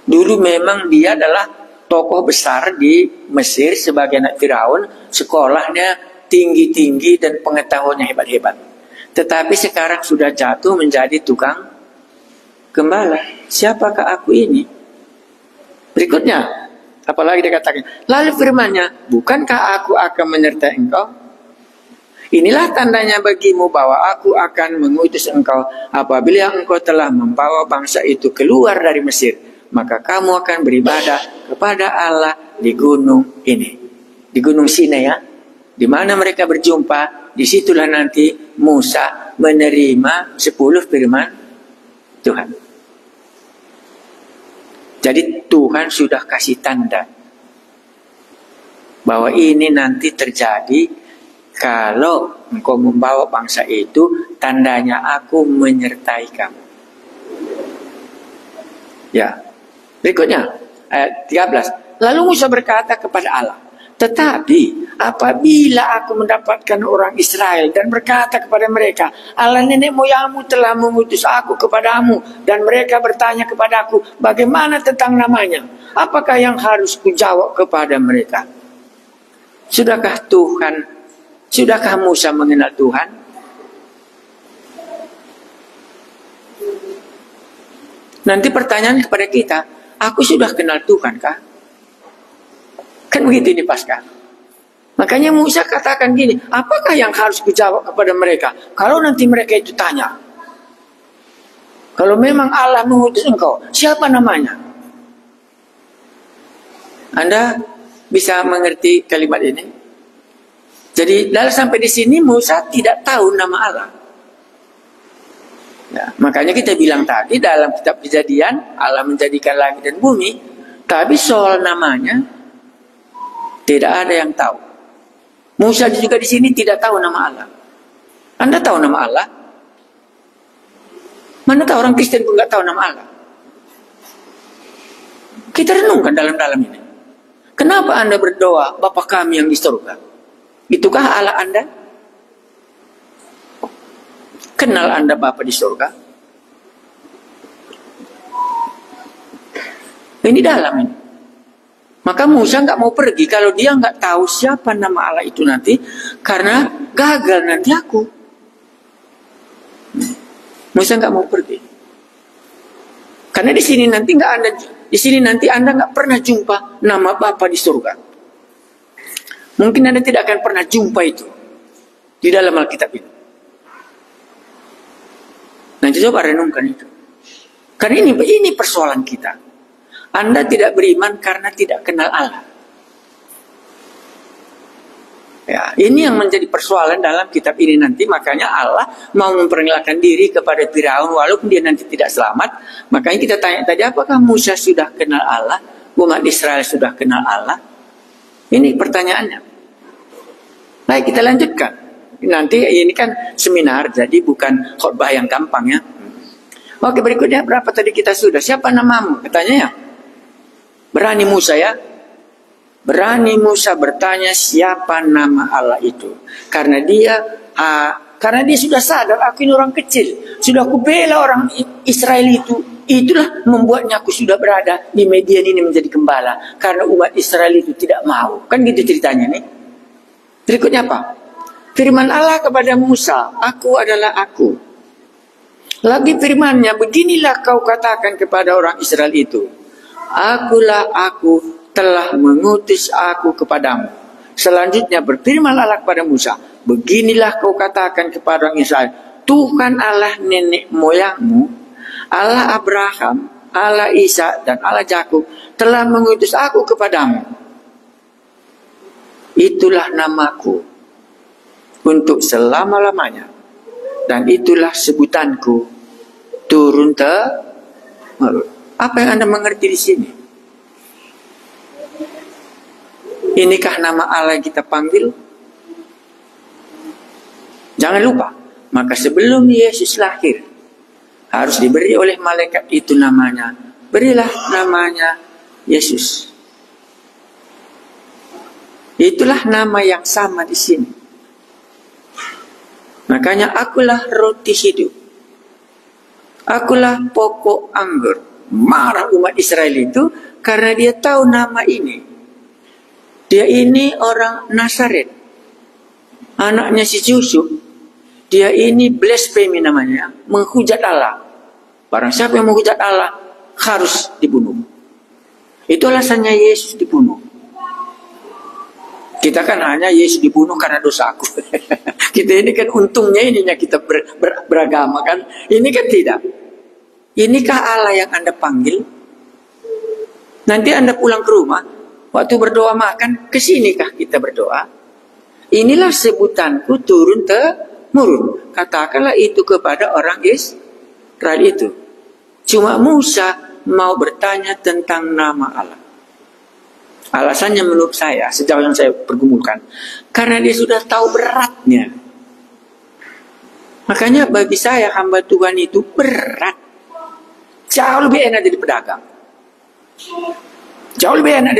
Dulu memang dia adalah tokoh besar di Mesir sebagai anak Firaun. Sekolahnya tinggi-tinggi dan pengetahuannya hebat-hebat. Tetapi sekarang sudah jatuh menjadi tukang gembala. Siapakah aku ini? Berikutnya, apalagi dikatakan, lalu firman-Nya, bukankah aku akan menyertai engkau? Inilah tandanya bagimu bahwa aku akan mengutus engkau apabila engkau telah membawa bangsa itu keluar dari Mesir. Maka kamu akan beribadah kepada Allah di gunung ini. Di gunung Sinai ya. Di mana mereka berjumpa, disitulah nanti Musa menerima 10 firman Tuhan. Jadi Tuhan sudah kasih tanda bahwa ini nanti terjadi kalau engkau membawa bangsa itu, tandanya aku menyertai kamu. Ya. Berikutnya ayat 13. Lalu Musa berkata kepada Allah, tetapi apabila aku mendapatkan orang Israel dan berkata kepada mereka, Allah nenek moyangmu telah mengutus aku kepadamu, dan mereka bertanya kepadaku, bagaimana tentang namanya? Apakah yang harus kujawab kepada mereka? Sudahkah Musa mengenal Tuhan? Nanti pertanyaan kepada kita, aku sudah kenal Tuhan kah? Kan begitu ini Paskah. Makanya Musa katakan gini, apakah yang harus kujawab kepada mereka? Kalau nanti mereka itu tanya, kalau memang Allah mengutus engkau, siapa namanya? Anda bisa mengerti kalimat ini? Jadi dalam sampai di sini Musa tidak tahu nama Allah. Ya, makanya kita bilang tadi dalam kitab Kejadian Allah menjadikan langit dan bumi, tapi soal namanya tidak ada yang tahu. Musa juga di sini tidak tahu nama Allah. Anda tahu nama Allah? Mana tahu orang Kristen pun nggak tahu nama Allah. Kita renungkan dalam-dalam ini. Kenapa Anda berdoa Bapa kami yang di surga? Itukah Allah Anda? Kenal Anda Bapa di surga? Ini dalam ini. Maka Musa nggak mau pergi kalau dia nggak tahu siapa nama Allah itu nanti, karena gagal nanti aku. Musa nggak mau pergi. Karena di sini nanti Anda nggak pernah jumpa nama Bapa di surga. Mungkin Anda tidak akan pernah jumpa itu di dalam Alkitab ini. Nanti coba renungkan itu. Karena ini persoalan kita. Anda tidak beriman karena tidak kenal Allah. Ya, ini yang menjadi persoalan dalam kitab ini nanti. Makanya Allah mau memperkenalkan diri kepada Firaun walaupun dia nanti tidak selamat. Makanya kita tanya tadi, apakah Musa sudah kenal Allah? Umat Israel sudah kenal Allah? Ini pertanyaannya. Baik, kita lanjutkan. Nanti ini kan seminar, jadi bukan khotbah yang gampang ya. Oke, berikutnya berapa tadi kita sudah? Siapa namamu? Katanya ya. Berani Musa ya. Berani Musa bertanya siapa nama Allah itu. Karena dia sudah sadar, aku ini orang kecil. Sudah aku bela orang Israel itu. Itulah membuatnya aku sudah berada di Midian ini menjadi gembala. Karena umat Israel itu tidak mau. Kan gitu ceritanya nih. Berikutnya apa? Firman Allah kepada Musa, aku adalah aku. Lagi firmannya, beginilah kau katakan kepada orang Israel itu. Akulah aku, telah mengutus aku kepadamu. Selanjutnya berfirman Allah kepada Musa, beginilah kau katakan kepada orang Israel, Tuhan Allah nenek moyangmu, Allah Abraham, Allah Ishak dan Allah Yakub telah mengutus aku kepadamu. Itulah namaku untuk selama-lamanya, dan itulah sebutanku turun temurun. Apa yang Anda mengerti di sini? Inikah nama Allah yang kita panggil? Jangan lupa, maka sebelum Yesus lahir, harus diberi oleh malaikat itu namanya. Berilah namanya Yesus. Itulah nama yang sama di sini. Makanya akulah roti hidup. Akulah pokok anggur. Marah umat Israel itu karena dia tahu nama ini. Dia ini orang Nazaret, anaknya si Yusuf. Dia ini blasphemy namanya, menghujat Allah. Barang siapa yang menghujat Allah harus dibunuh. Itu alasannya Yesus dibunuh. Kita kan hanya Yesus dibunuh karena dosa aku. Kita ini kan untungnya ininya kita beragama kan. Ini kan tidak. Inikah Allah yang Anda panggil? Nanti Anda pulang ke rumah, waktu berdoa makan, kesinikah kita berdoa? Inilah sebutanku turun temurun. Katakanlah itu kepada orang Israel itu. Cuma Musa mau bertanya tentang nama Allah. Alasannya menurut saya, sejauh yang saya pergumulkan, karena dia sudah tahu beratnya. Makanya bagi saya hamba Tuhan itu berat. Jauh lebih enak jadi pedagang. Jauh lebih enak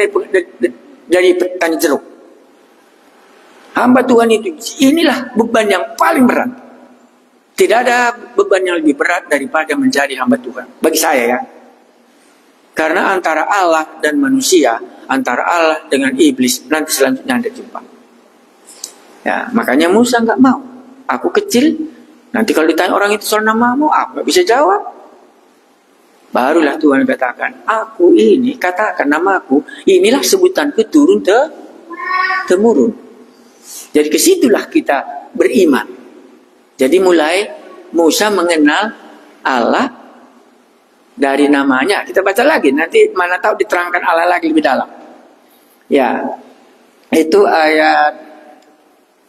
dari petani jeruk. Hamba Tuhan itu, inilah beban yang paling berat. Tidak ada beban yang lebih berat daripada menjadi hamba Tuhan. Bagi saya ya. Karena antara Allah dan manusia, antara Allah dengan iblis, nanti selanjutnya Anda jumpa. Ya, makanya Musa nggak mau. Aku kecil, nanti kalau ditanya orang itu soal namamu, aku nggak bisa jawab. Barulah Tuhan katakan, aku ini, katakan namaku, inilah sebutanku turun temurun. Jadi kesitulah kita beriman. Jadi mulai Musa mengenal Allah dari namanya. Kita baca lagi, nanti mana tahu diterangkan Allah lagi lebih dalam. Ya, itu ayat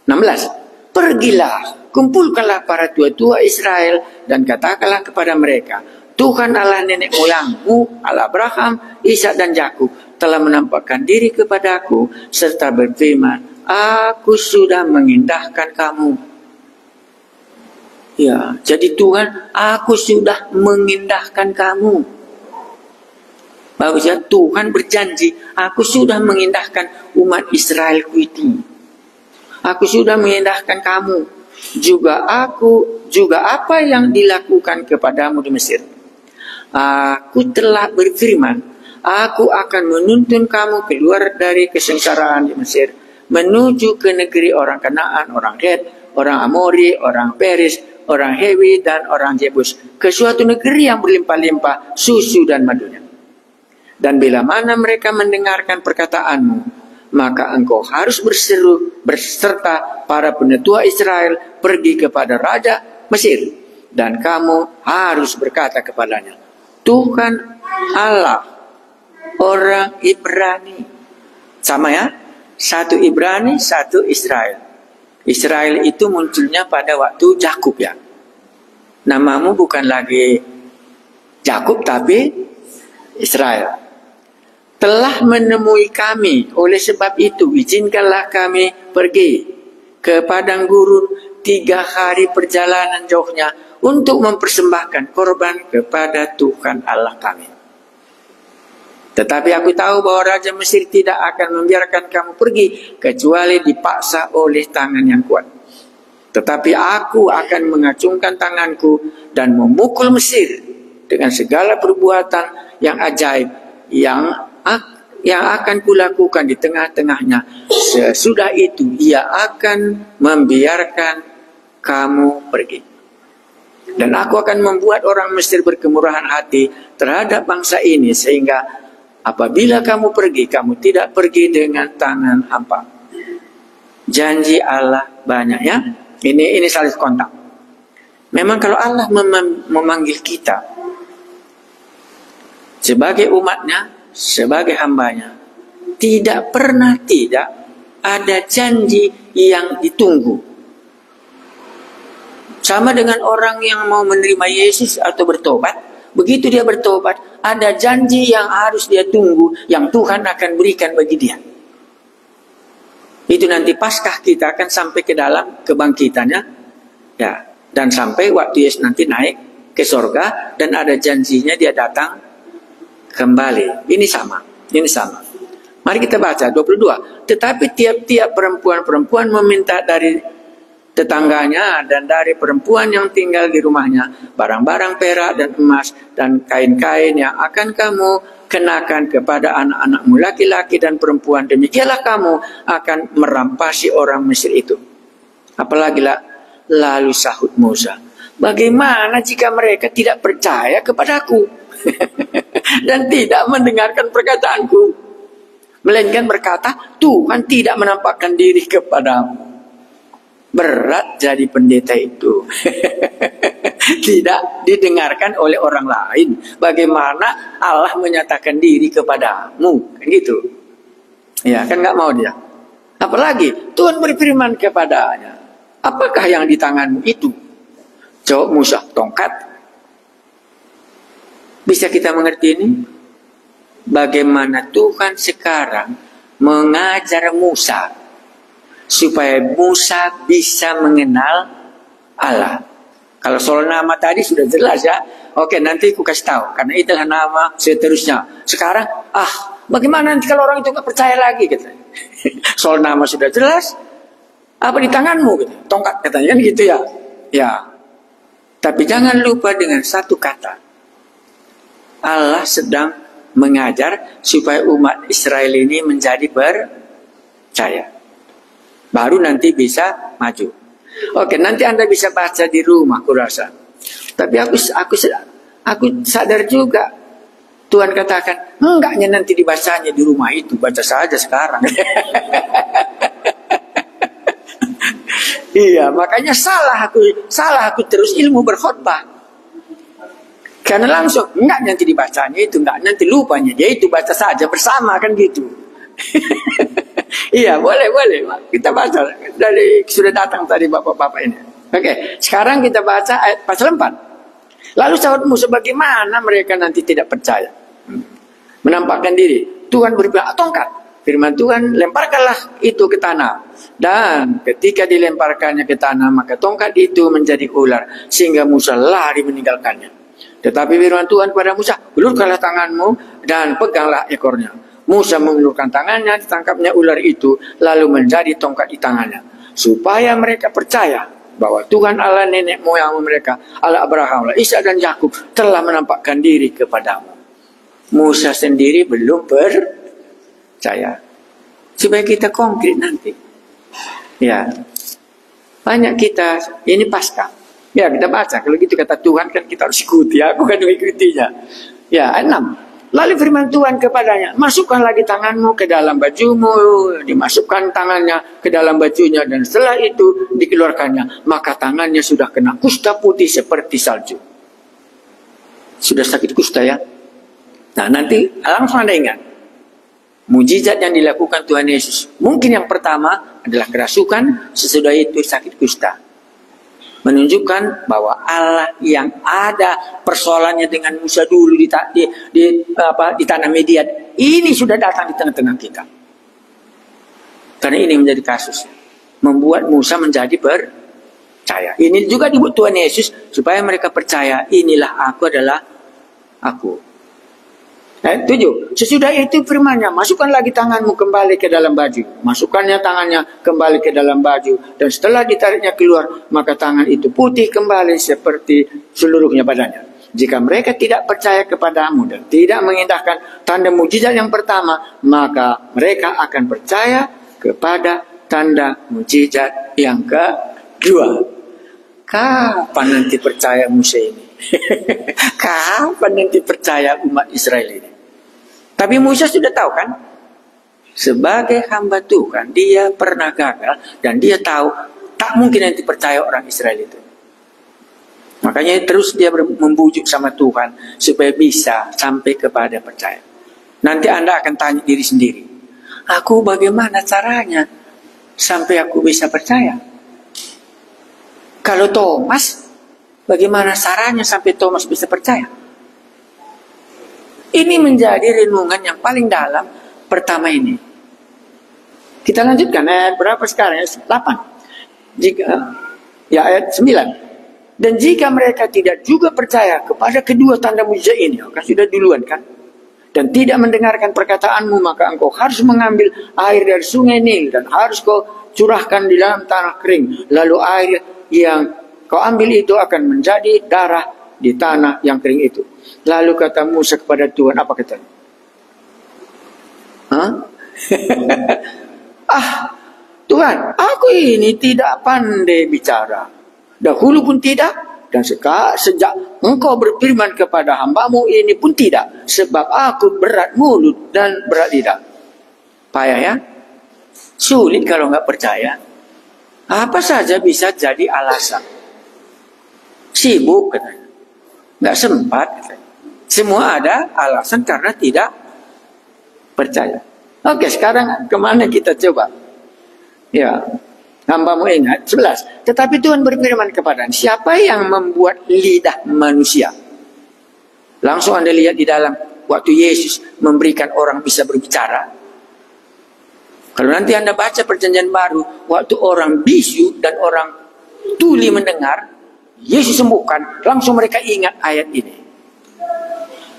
16. Pergilah, kumpulkanlah para tua-tua Israel dan katakanlah kepada mereka, Tuhan Allah nenek moyangmu, Allah Abraham, Ishak dan Yakub telah menampakkan diri kepadaku serta berfirman, aku sudah mengindahkan kamu. Ya, jadi Tuhan, aku sudah mengindahkan kamu. Bagus ya, Tuhan berjanji, aku sudah mengindahkan umat Israelku itu. Aku sudah mengindahkan kamu. Juga apa yang dilakukan kepadamu di Mesir. Aku telah berfirman, aku akan menuntun kamu keluar dari kesengsaraan di Mesir, menuju ke negeri orang Kanaan, orang Het, orang Amori, orang Peris, orang Hewi dan orang Jebus, ke suatu negeri yang berlimpah-limpah susu dan madunya. Dan bila mana mereka mendengarkan perkataanmu, maka engkau harus berseru berserta para penetua Israel pergi kepada Raja Mesir. Dan kamu harus berkata kepadanya, Tuhan Allah orang Ibrani. Sama ya? Satu Ibrani, satu Israel. Israel itu munculnya pada waktu Yakub ya. Namamu bukan lagi Yakub tapi Israel. Telah menemui kami, oleh sebab itu izinkanlah kami pergi ke padang gurun 3 hari perjalanan jauhnya untuk mempersembahkan korban kepada Tuhan Allah kami. Tetapi aku tahu bahwa Raja Mesir tidak akan membiarkan kamu pergi kecuali dipaksa oleh tangan yang kuat. Tetapi aku akan mengacungkan tanganku dan memukul Mesir dengan segala perbuatan yang ajaib yang akan kulakukan di tengah-tengahnya. Sesudah itu ia akan membiarkan kamu pergi. Dan aku akan membuat orang Mesir berkemurahan hati terhadap bangsa ini, sehingga apabila kamu pergi, kamu tidak pergi dengan tangan hampa. Janji Allah banyak ya. Ini saling kontak. Memang kalau Allah memanggil kita sebagai umatnya, sebagai hambanya, tidak pernah tidak ada janji yang ditunggu. Sama dengan orang yang mau menerima Yesus atau bertobat, begitu dia bertobat, ada janji yang harus dia tunggu, yang Tuhan akan berikan bagi dia. Itu nanti Paskah kita akan sampai ke dalam kebangkitannya, ya, dan sampai waktu Yesus nanti naik ke sorga dan ada janjinya dia datang kembali. Ini sama. Mari kita baca 22. Tetapi tiap-tiap perempuan meminta dari tetangganya dan dari perempuan yang tinggal di rumahnya barang-barang perak dan emas dan kain-kain yang akan kamu kenakan kepada anak-anakmu laki-laki dan perempuan. Demikianlah kamu akan merampasi orang Mesir itu. Apalagi lalu sahut Musa, bagaimana jika mereka tidak percaya kepadaku dan tidak mendengarkan perkataanku, melainkan berkata, Tuhan tidak menampakkan diri kepadamu. Berat jadi pendeta itu. Tidak didengarkan oleh orang lain. Bagaimana Allah menyatakan diri kepadamu, kan gitu. Ya, kan nggak mau dia. Apalagi Tuhan berfirman kepadanya, apakah yang di tanganmu itu? Jawab Musa, tongkat. Bisa kita mengerti ini? Bagaimana Tuhan sekarang mengajar Musa supaya Musa bisa mengenal Allah. Kalau soal nama tadi sudah jelas ya. Oke, nanti aku kasih tahu. Karena itulah nama seterusnya. Sekarang, bagaimana nanti kalau orang itu nggak percaya lagi? Gitu. Soal nama sudah jelas. Apa di tanganmu? Gitu. Tongkat katanya kan gitu ya. Ya. Tapi jangan lupa dengan satu kata. Allah sedang mengajar supaya umat Israel ini menjadi percaya. Baru nanti bisa maju. Oke, nanti Anda bisa baca di rumah, aku rasa. Tapi aku sadar juga. Tuhan katakan, enggaknya nanti dibacanya di rumah itu, baca saja sekarang. Iya, makanya salah aku terus ilmu berkhotbah. Karena langsung, enggak nanti dibacanya itu, enggak nanti lupanya dia itu, baca saja bersama kan gitu. Iya, boleh. Kita baca dari sudah datang tadi bapak-bapak ini. Oke, sekarang kita baca ayat pasal 4. Lalu sahut Musa, bagaimana mereka nanti tidak percaya? Menampakkan diri. Tuhan berfirman, tongkat. Firman Tuhan, lemparkanlah itu ke tanah. Dan ketika dilemparkannya ke tanah, maka tongkat itu menjadi ular, sehingga Musa lari meninggalkannya. Tetapi firman Tuhan kepada Musa, ulurkanlah tanganmu dan peganglah ekornya. Musa mengulurkan tangannya, ditangkapnya ular itu, lalu menjadi tongkat di tangannya. Supaya mereka percaya bahwa Tuhan Allah nenek moyang mereka, Allah Abraham, Allah Ishak dan Yakub telah menampakkan diri kepadamu. Musa sendiri belum percaya. Supaya kita konkret nanti. Ya, banyak kita, ini Paskah. Ya, kita baca. Kalau gitu kata Tuhan kan kita harus ikuti. Aku kan mengikutinya. Ya, 6. Lalu firman Tuhan kepadanya, masukkan lagi tanganmu ke dalam bajumu. Dimasukkan tangannya ke dalam bajunya, dan setelah itu dikeluarkannya. Maka tangannya sudah kena kusta putih seperti salju. Sudah sakit kusta ya. Nah, nanti langsung Anda ingat. Mujizat yang dilakukan Tuhan Yesus, mungkin yang pertama adalah kerasukan, sesudah itu sakit kusta. Menunjukkan bahwa Allah yang ada persoalannya dengan Musa dulu di tanah Midian, ini sudah datang di tengah-tengah kita. Karena ini menjadi kasus, membuat Musa menjadi percaya. Ini juga dibuat Tuhan Yesus supaya mereka percaya, inilah aku adalah aku. 7. Sesudah itu firman-Nya, masukkan lagi tanganmu kembali ke dalam baju. Masukkannya tangannya kembali ke dalam baju. Dan setelah ditariknya keluar, maka tangan itu putih kembali seperti seluruhnya badannya. Jika mereka tidak percaya kepadamu dan tidak mengindahkan tanda mujizat yang pertama, maka mereka akan percaya kepada tanda mujizat yang kedua. Kapan nanti percaya Musa ini? Kapan nanti percaya umat Israel ini? Tapi Musa sudah tahu kan, sebagai hamba Tuhan dia pernah gagal dan dia tahu tak mungkin nanti percaya orang Israel itu. Makanya terus dia membujuk sama Tuhan supaya bisa sampai kepada percaya. Nanti Anda akan tanya diri sendiri, aku bagaimana caranya sampai aku bisa percaya? Kalau Thomas, bagaimana caranya sampai Thomas bisa percaya? Ini menjadi renungan yang paling dalam pertama ini. Kita lanjutkan ayat berapa sekarang? Ayat 8. Ayat 9. Dan jika mereka tidak juga percaya kepada kedua tanda mujizat ini, kan sudah duluan kan? Dan tidak mendengarkan perkataanmu, maka engkau harus mengambil air dari sungai Nil dan harus kau curahkan di dalam tanah kering. Lalu air yang kau ambil itu akan menjadi darah di tanah yang kering itu. Lalu kata Musa kepada Tuhan, apa katanya? Tuhan, aku ini tidak pandai bicara. Dahulu pun tidak, dan sejak engkau berfirman kepada hambamu ini pun tidak. Sebab aku berat mulut dan berat lidah. Payah ya? Sulit kalau nggak percaya. Apa saja bisa jadi alasan. Sibuk katanya. Nggak sempat katanya. Semua ada alasan karena tidak percaya. Oke, sekarang kemana kita coba? Ya, hambamu ingat 11. Tetapi Tuhan berfirman kepadanya, siapa yang membuat lidah manusia? Langsung Anda lihat di dalam waktu Yesus memberikan orang bisa berbicara. Kalau nanti Anda baca perjanjian baru, waktu orang bisu dan orang tuli mendengar, Yesus sembuhkan, langsung mereka ingat ayat ini.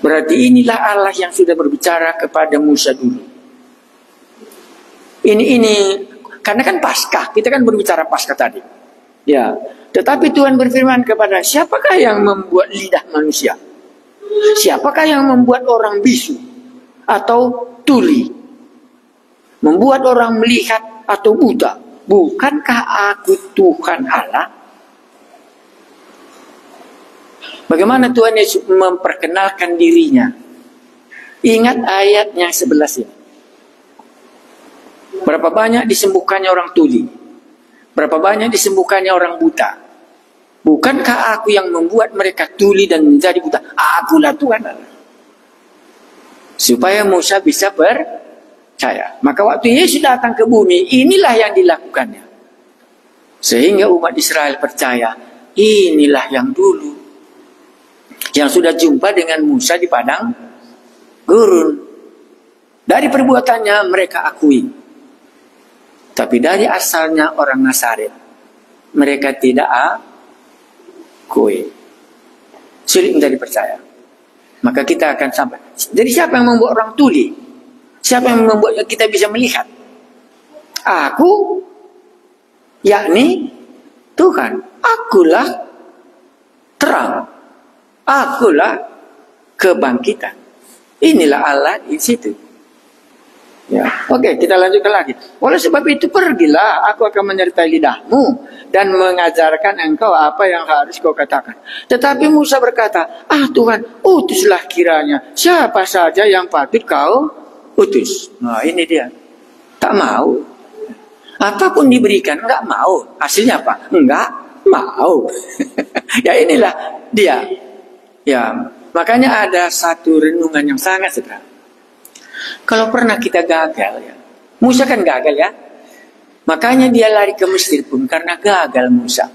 Berarti inilah Allah yang sudah berbicara kepada Musa dulu. Ini karena kan Paskah, kita kan berbicara Paskah tadi. Ya, tetapi Tuhan berfirman kepada, siapakah yang membuat lidah manusia? Siapakah yang membuat orang bisu atau tuli? Membuat orang melihat atau buta? Bukankah aku Tuhan Allah? Bagaimana Tuhan Yesus memperkenalkan dirinya? Ingat ayatnya 11 ini. Berapa banyak disembuhkannya orang tuli? Berapa banyak disembuhkannya orang buta? Bukankah aku yang membuat mereka tuli dan menjadi buta? Akulah Tuhan Allah. Supaya Musa bisa percaya. Maka waktu Yesus datang ke bumi, inilah yang dilakukannya. Sehingga umat Israel percaya, inilah yang dulu. Yang sudah jumpa dengan Musa di padang gurun. Dari perbuatannya mereka akui. Tapi dari asalnya orang Nazaret, mereka tidak akui. Sulit menjadi percaya. Maka kita akan sampai. Jadi siapa yang membuat orang tuli? Siapa yang membuat kita bisa melihat? Aku, yakni Tuhan. Akulah terang. Akulah kebangkitan. Inilah Allah di situ. Ya, oke, kita lanjutkan lagi. Oleh sebab itu pergilah, aku akan menyertai lidahmu dan mengajarkan engkau apa yang harus kau katakan. Tetapi Musa berkata, Tuhan, utuslah kiranya siapa saja yang patut kau utus. Nah, ini dia. Tak mau. Apapun diberikan, enggak mau. Hasilnya apa? Enggak mau. Ya inilah dia. Ya, makanya ada satu renungan yang sangat sederhana. Kalau pernah kita gagal ya. Musa kan gagal ya. Makanya dia lari ke Mesir pun karena gagal Musa.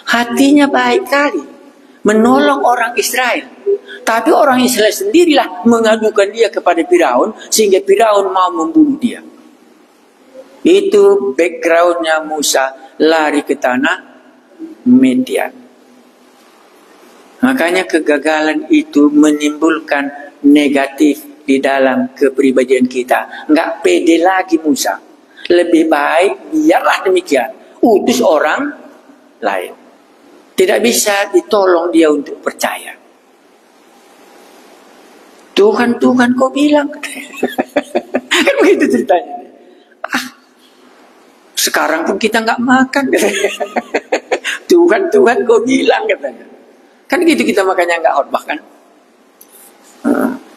Hatinya baik kali. Menolong orang Israel. Tapi orang Israel sendirilah mengadukan dia kepada Firaun. Sehingga Firaun mau membunuh dia. Itu backgroundnya Musa lari ke tanah Midian. Makanya kegagalan itu menimbulkan negatif di dalam kepribadian kita. Nggak pede lagi Musa. Lebih baik biarlah demikian. Utus orang lain. Tidak bisa ditolong dia untuk percaya. Tuhan kau bilang. Kan begitu ceritanya. Sekarang pun kita nggak makan. Tuhan kau bilang katanya. Kan gitu kita makanya nggak khotbah kan.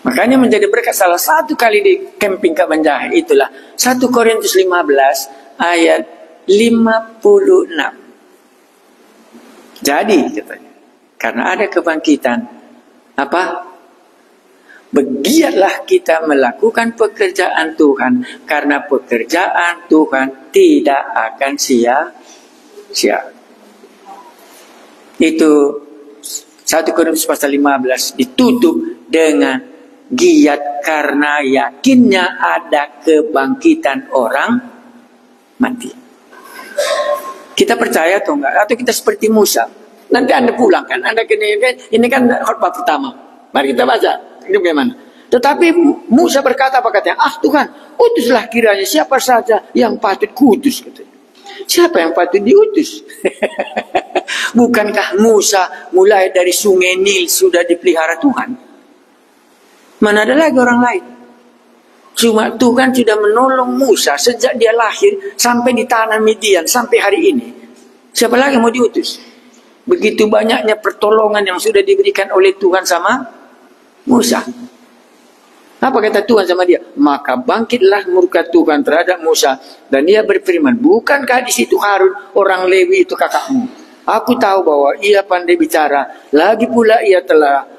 Makanya menjadi berkat salah satu kali di camping Kaban Jahe itulah 1 Korintus 15 ayat 56. Jadi katanya, karena ada kebangkitan, bergiatlah kita melakukan pekerjaan Tuhan, karena pekerjaan Tuhan tidak akan sia-sia. Itu 1 Korintus pasal 15 ditutup dengan giat karena yakinnya ada kebangkitan orang mati. Kita percaya atau enggak? Atau kita seperti Musa? Nanti Anda pulang kan? Anda ini kan khotbah pertama. Mari kita baca. Ini bagaimana? Tetapi Musa berkata apa katanya? Tuhan, utuslah kiranya siapa saja yang patut kuutus. Katanya. Siapa yang patut diutus? Bukankah Musa mulai dari sungai Nil sudah dipelihara Tuhan? Mana ada lagi orang lain? Cuma Tuhan sudah menolong Musa sejak dia lahir sampai di tanah Midian sampai hari ini. Siapa lagi mau diutus? Begitu banyaknya pertolongan yang sudah diberikan oleh Tuhan sama Musa. Apa kata Tuhan sama dia? Maka bangkitlah murka Tuhan terhadap Musa dan dia berfirman, bukankah di situ Harun orang Lewi itu kakakmu? Aku tahu bahwa ia pandai bicara, lagi pula ia telah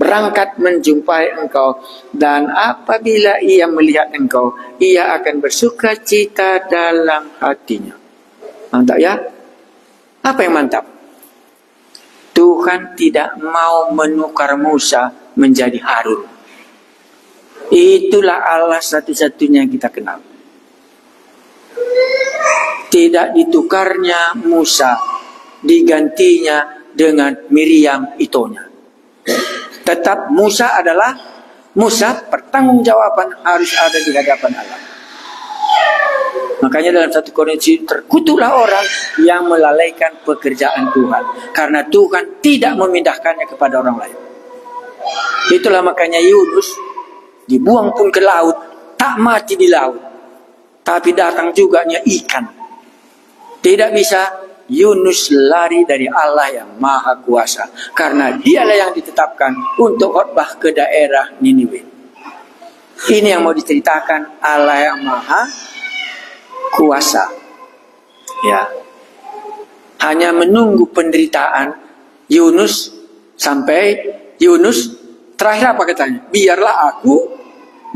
berangkat menjumpai engkau, dan apabila ia melihat engkau, ia akan bersuka cita dalam hatinya. Mantap ya? Apa yang mantap? Tuhan tidak mau menukar Musa menjadi Harun. Itulah Allah satu-satunya yang kita kenal. Tidak ditukarnya Musa, digantinya dengan Miriam itonya. Tetap Musa adalah Musa, pertanggungjawaban harus ada di hadapan Allah. Makanya dalam 1 Korintus terkutuklah orang yang melalaikan pekerjaan Tuhan, karena Tuhan tidak memindahkannya kepada orang lain. Itulah makanya Yunus dibuang pun ke laut, tak mati di laut, tapi datang juga ikan. Tidak bisa Yunus lari dari Allah yang maha kuasa, karena dialah yang ditetapkan untuk khotbah ke daerah Niniwe. Ini yang mau diceritakan Allah yang maha kuasa. Ya, hanya menunggu penderitaan Yunus sampai Yunus terakhir apa katanya? Biarlah aku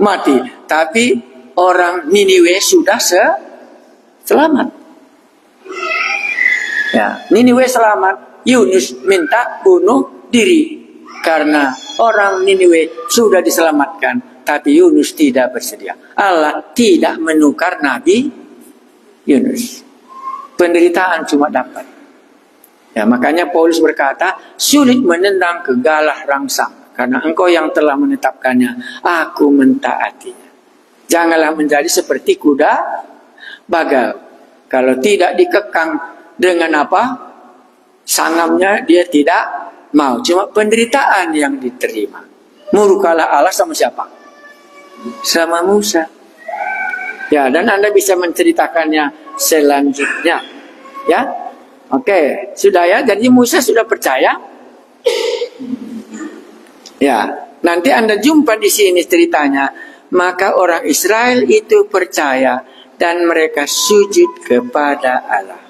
mati, tapi orang Niniwe sudah selamat. Ya, Niniwe selamat, Yunus minta bunuh diri karena orang Niniwe sudah diselamatkan, tapi Yunus tidak bersedia. Allah tidak menukar Nabi Yunus. Penderitaan cuma dapat. Ya, makanya Paulus berkata, sulit menendang ke galah rangsang, karena engkau yang telah menetapkannya, aku mentaatinya. Janganlah menjadi seperti kuda bagal. Kalau tidak dikekang dengan sangamnya, dia tidak mau. Cuma penderitaan yang diterima. Murkalah Allah sama siapa? Sama Musa. Ya, dan Anda bisa menceritakannya selanjutnya. Ya, oke, sudah ya. Jadi Musa sudah percaya. Ya, nanti Anda jumpa di sini ceritanya. Maka orang Israel itu percaya dan mereka sujud kepada Allah.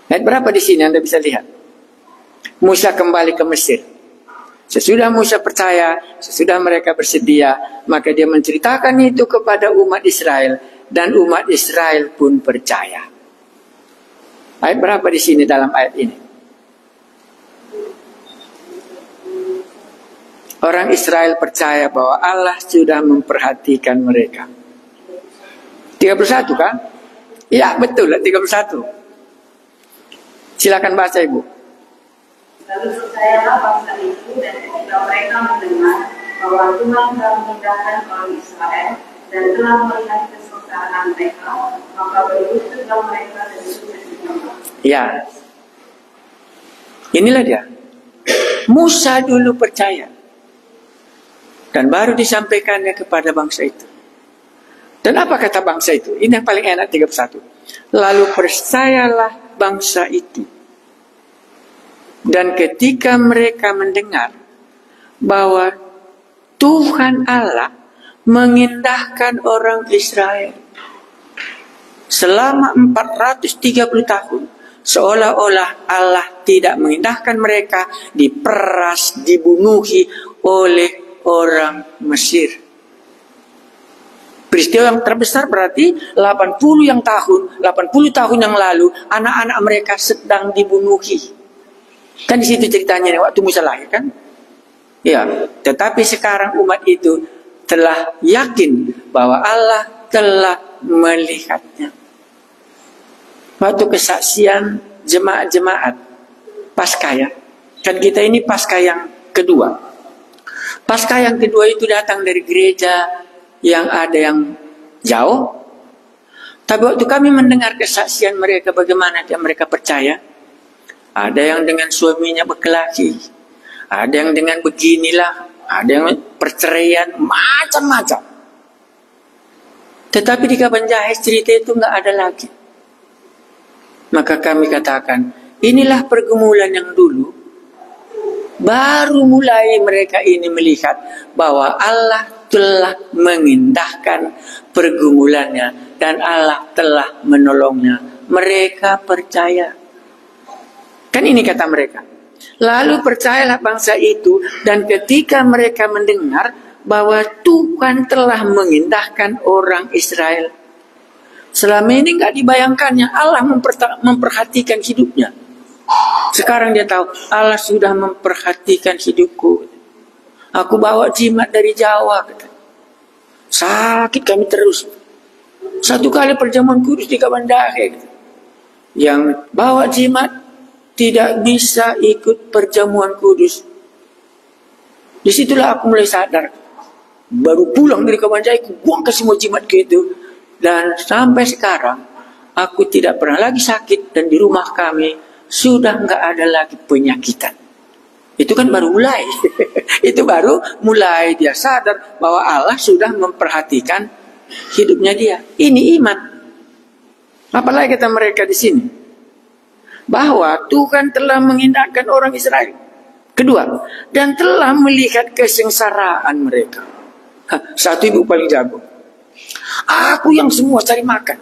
Ayat berapa di sini Anda bisa lihat? Musa kembali ke Mesir. Sesudah Musa percaya, sesudah mereka bersedia, maka dia menceritakan itu kepada umat Israel, dan umat Israel pun percaya. Ayat berapa di sini dalam ayat ini? Orang Israel percaya bahwa Allah sudah memperhatikan mereka. 31 kan? Ya betul, 31. Silakan baca Ibu. Lalu percayalah bangsa itu, dan ketika mereka mendengar bahwa Tuhan telah memindahkan orang Israel dan telah melihat kesengsaraan mereka, maka berlututlah mereka dan sujud menyembah. Ya, inilah dia. Musa dulu percaya, dan baru disampaikannya kepada bangsa itu. Dan apa kata bangsa itu? Ini yang paling enak, 31. Lalu percayalah bangsa itu. Dan ketika mereka mendengar bahwa Tuhan Allah mengindahkan orang Israel selama 430 tahun, seolah-olah Allah tidak mengindahkan mereka, diperas, dibunuhi oleh orang Mesir. Peristiwa yang terbesar berarti 80 tahun yang lalu anak-anak mereka sedang dibunuhi. Kan di situ ceritanya waktu Musa lahir kan? Ya, tetapi sekarang umat itu telah yakin bahwa Allah telah melihatnya. Waktu kesaksian jemaat-jemaat Paskah ya. Kan kita ini Paskah yang kedua. Paskah yang kedua itu datang dari gereja yang ada yang jauh. Tapi waktu kami mendengar kesaksian mereka, bagaimana dia mereka percaya. Ada yang dengan suaminya berkelahi, ada yang dengan beginilah, ada yang perceraian, macam-macam. Tetapi di Kaban Jahe cerita itu nggak ada lagi. Maka kami katakan, inilah pergumulan yang dulu. Baru mulai mereka ini melihat bahwa Allah telah mengindahkan pergumulannya dan Allah telah menolongnya. Mereka percaya. Kan ini kata mereka. Lalu percayalah bangsa itu, dan ketika mereka mendengar bahwa Tuhan telah mengindahkan orang Israel. Selama ini nggak dibayangkannya Allah memperhatikan hidupnya. Sekarang dia tahu Allah sudah memperhatikan hidupku. Aku bawa jimat dari Jawa. Sakit kami terus. Satu kali perjamuan kudus di Kaban Jahe. Yang bawa jimat tidak bisa ikut perjamuan kudus. Disitulah aku mulai sadar. Baru pulang dari Kaban Jahe, aku buang ke semua jimat itu. Dan sampai sekarang, aku tidak pernah lagi sakit. Dan di rumah kami, sudah nggak ada lagi penyakitan. Itu kan baru mulai. Itu baru mulai dia sadar bahwa Allah sudah memperhatikan hidupnya dia. Ini iman. Apalagi kata mereka di sini. Bahwa Tuhan telah mengindahkan orang Israel. Kedua, dan telah melihat kesengsaraan mereka. Satu ibu paling jago. Aku yang semua cari makan.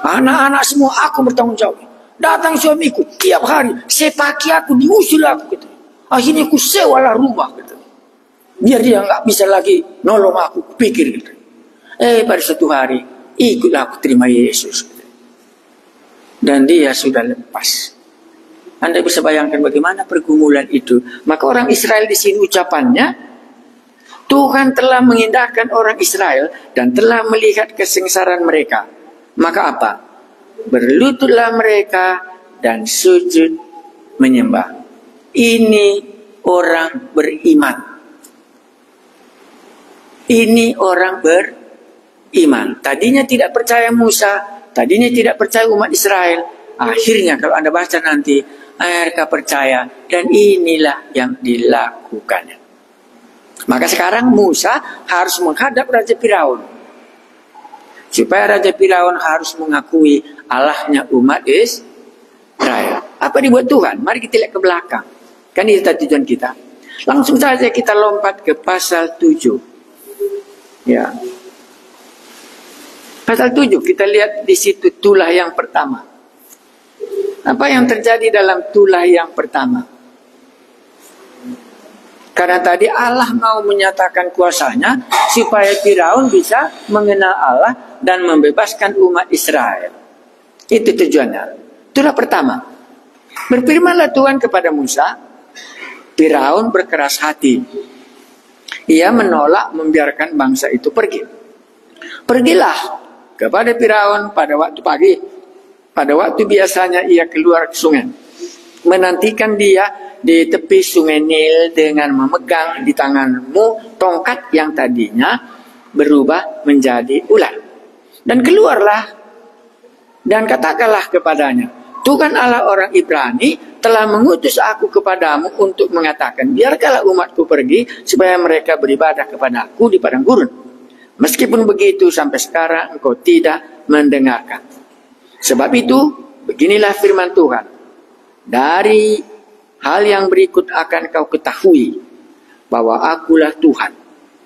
Anak-anak semua aku bertanggung jawab. Datang suamiku tiap hari, sepaki aku, diusul aku. Gitu. Akhirnya aku sewalah rumah. Gitu. Biar dia nggak bisa lagi nolong aku, pikir. Gitu. Pada suatu hari, ikutlah aku terima Yesus. Gitu. Dan dia sudah lepas. Anda bisa bayangkan bagaimana pergumulan itu. Maka orang Israel di sini ucapannya, Tuhan telah mengindahkan orang Israel dan telah melihat kesengsaraan mereka. Maka apa? Berlututlah mereka dan sujud menyembah. Ini orang beriman. Ini orang beriman. Tadinya tidak percaya Musa. Tadinya tidak percaya umat Israel. Akhirnya kalau Anda baca nanti, mereka percaya. Dan inilah yang dilakukannya. Maka sekarang Musa harus menghadap Raja Firaun. Supaya Raja Firaun harus mengakui Allahnya umat Israel. Apa dibuat Tuhan? Mari kita lihat ke belakang. Kan itu tujuan kita. Langsung saja kita lompat ke pasal 7. Ya. Pasal 7 kita lihat di situ tulah yang pertama. Apa yang terjadi dalam tulah yang pertama? Karena tadi Allah mau menyatakan kuasanya supaya Firaun bisa mengenal Allah dan membebaskan umat Israel. Itu tujuannya. Itulah pertama. Berfirmanlah Tuhan kepada Musa, Firaun berkeras hati. Ia menolak membiarkan bangsa itu pergi. Pergilah kepada Firaun pada waktu pagi. Pada waktu biasanya ia keluar ke sungai. Menantikan dia di tepi sungai Nil dengan memegang di tanganmu tongkat yang tadinya berubah menjadi ular. Dan keluarlah dan katakanlah kepadanya, Tuhan Allah orang Ibrani telah mengutus aku kepadamu untuk mengatakan, biarkanlah umatku pergi supaya mereka beribadah kepada aku di padang gurun. Meskipun begitu sampai sekarang engkau tidak mendengarkan. Sebab itu beginilah firman Tuhan. Dari hal yang berikut akan kau ketahui bahwa akulah Tuhan.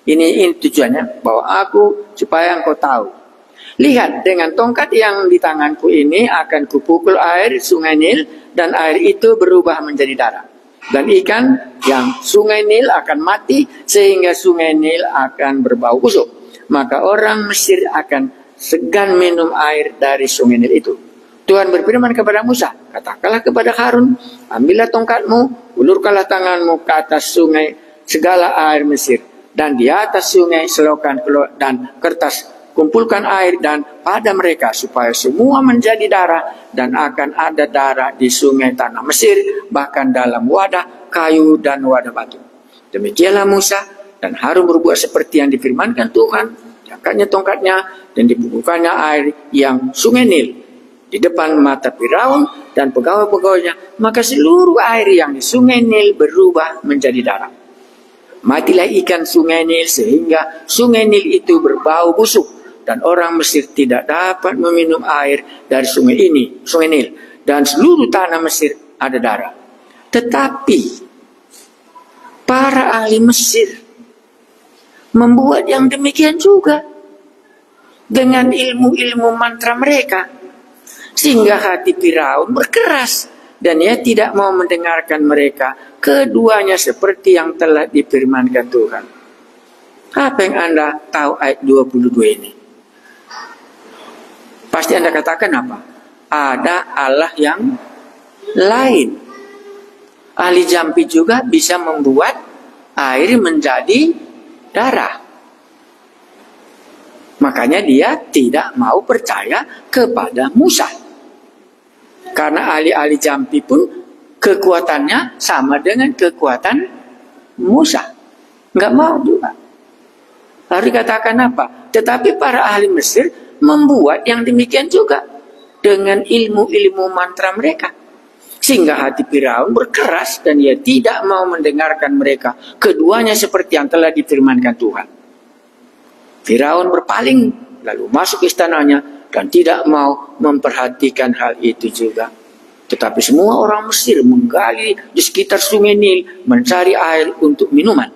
Ini tujuannya, bahwa aku supaya engkau tahu. Lihat, dengan tongkat yang di tanganku ini akan kupukul air sungai Nil dan air itu berubah menjadi darah. Dan ikan yang sungai Nil akan mati sehingga sungai Nil akan berbau busuk. Maka orang Mesir akan segan minum air dari sungai Nil itu. Tuhan berfirman kepada Musa, katakanlah kepada Harun, ambillah tongkatmu, ulurkanlah tanganmu ke atas sungai segala air Mesir, dan di atas sungai selokan dan kertas, kumpulkan air dan pada mereka supaya semua menjadi darah, dan akan ada darah di sungai tanah Mesir, bahkan dalam wadah kayu dan wadah batu. Demikianlah Musa dan Harun berbuat seperti yang difirmankan Tuhan. Diangkatnya tongkatnya dan dipukulkannya air yang sungai Nil di depan mata Firaun dan pegawai-pegawainya, maka seluruh air yang di sungai Nil berubah menjadi darah. Matilah ikan sungai Nil sehingga sungai Nil itu berbau busuk dan orang Mesir tidak dapat meminum air dari sungai Nil, dan seluruh tanah Mesir ada darah. Tetapi para ahli Mesir membuat yang demikian juga dengan ilmu-ilmu mantra mereka. Sehingga hati Firaun berkeras dan ia tidak mau mendengarkan mereka. Keduanya seperti yang telah difirmankan Tuhan. Apa yang Anda tahu ayat 22 ini? Pasti Anda katakan apa? Ada Allah yang lain. Ahli jampi juga bisa membuat air menjadi darah. Makanya dia tidak mau percaya kepada Musa. Karena ahli-ahli jampi pun kekuatannya sama dengan kekuatan Musa. Enggak mau juga. Lalu dikatakan apa? Tetapi para ahli Mesir membuat yang demikian juga dengan ilmu-ilmu mantra mereka. Sehingga hati Firaun berkeras dan ia tidak mau mendengarkan mereka. Keduanya seperti yang telah difirmankan Tuhan. Firaun berpaling lalu masuk istananya dan tidak mau memperhatikan hal itu juga. Tetapi semua orang Mesir menggali di sekitar sungai Nil mencari air untuk minuman.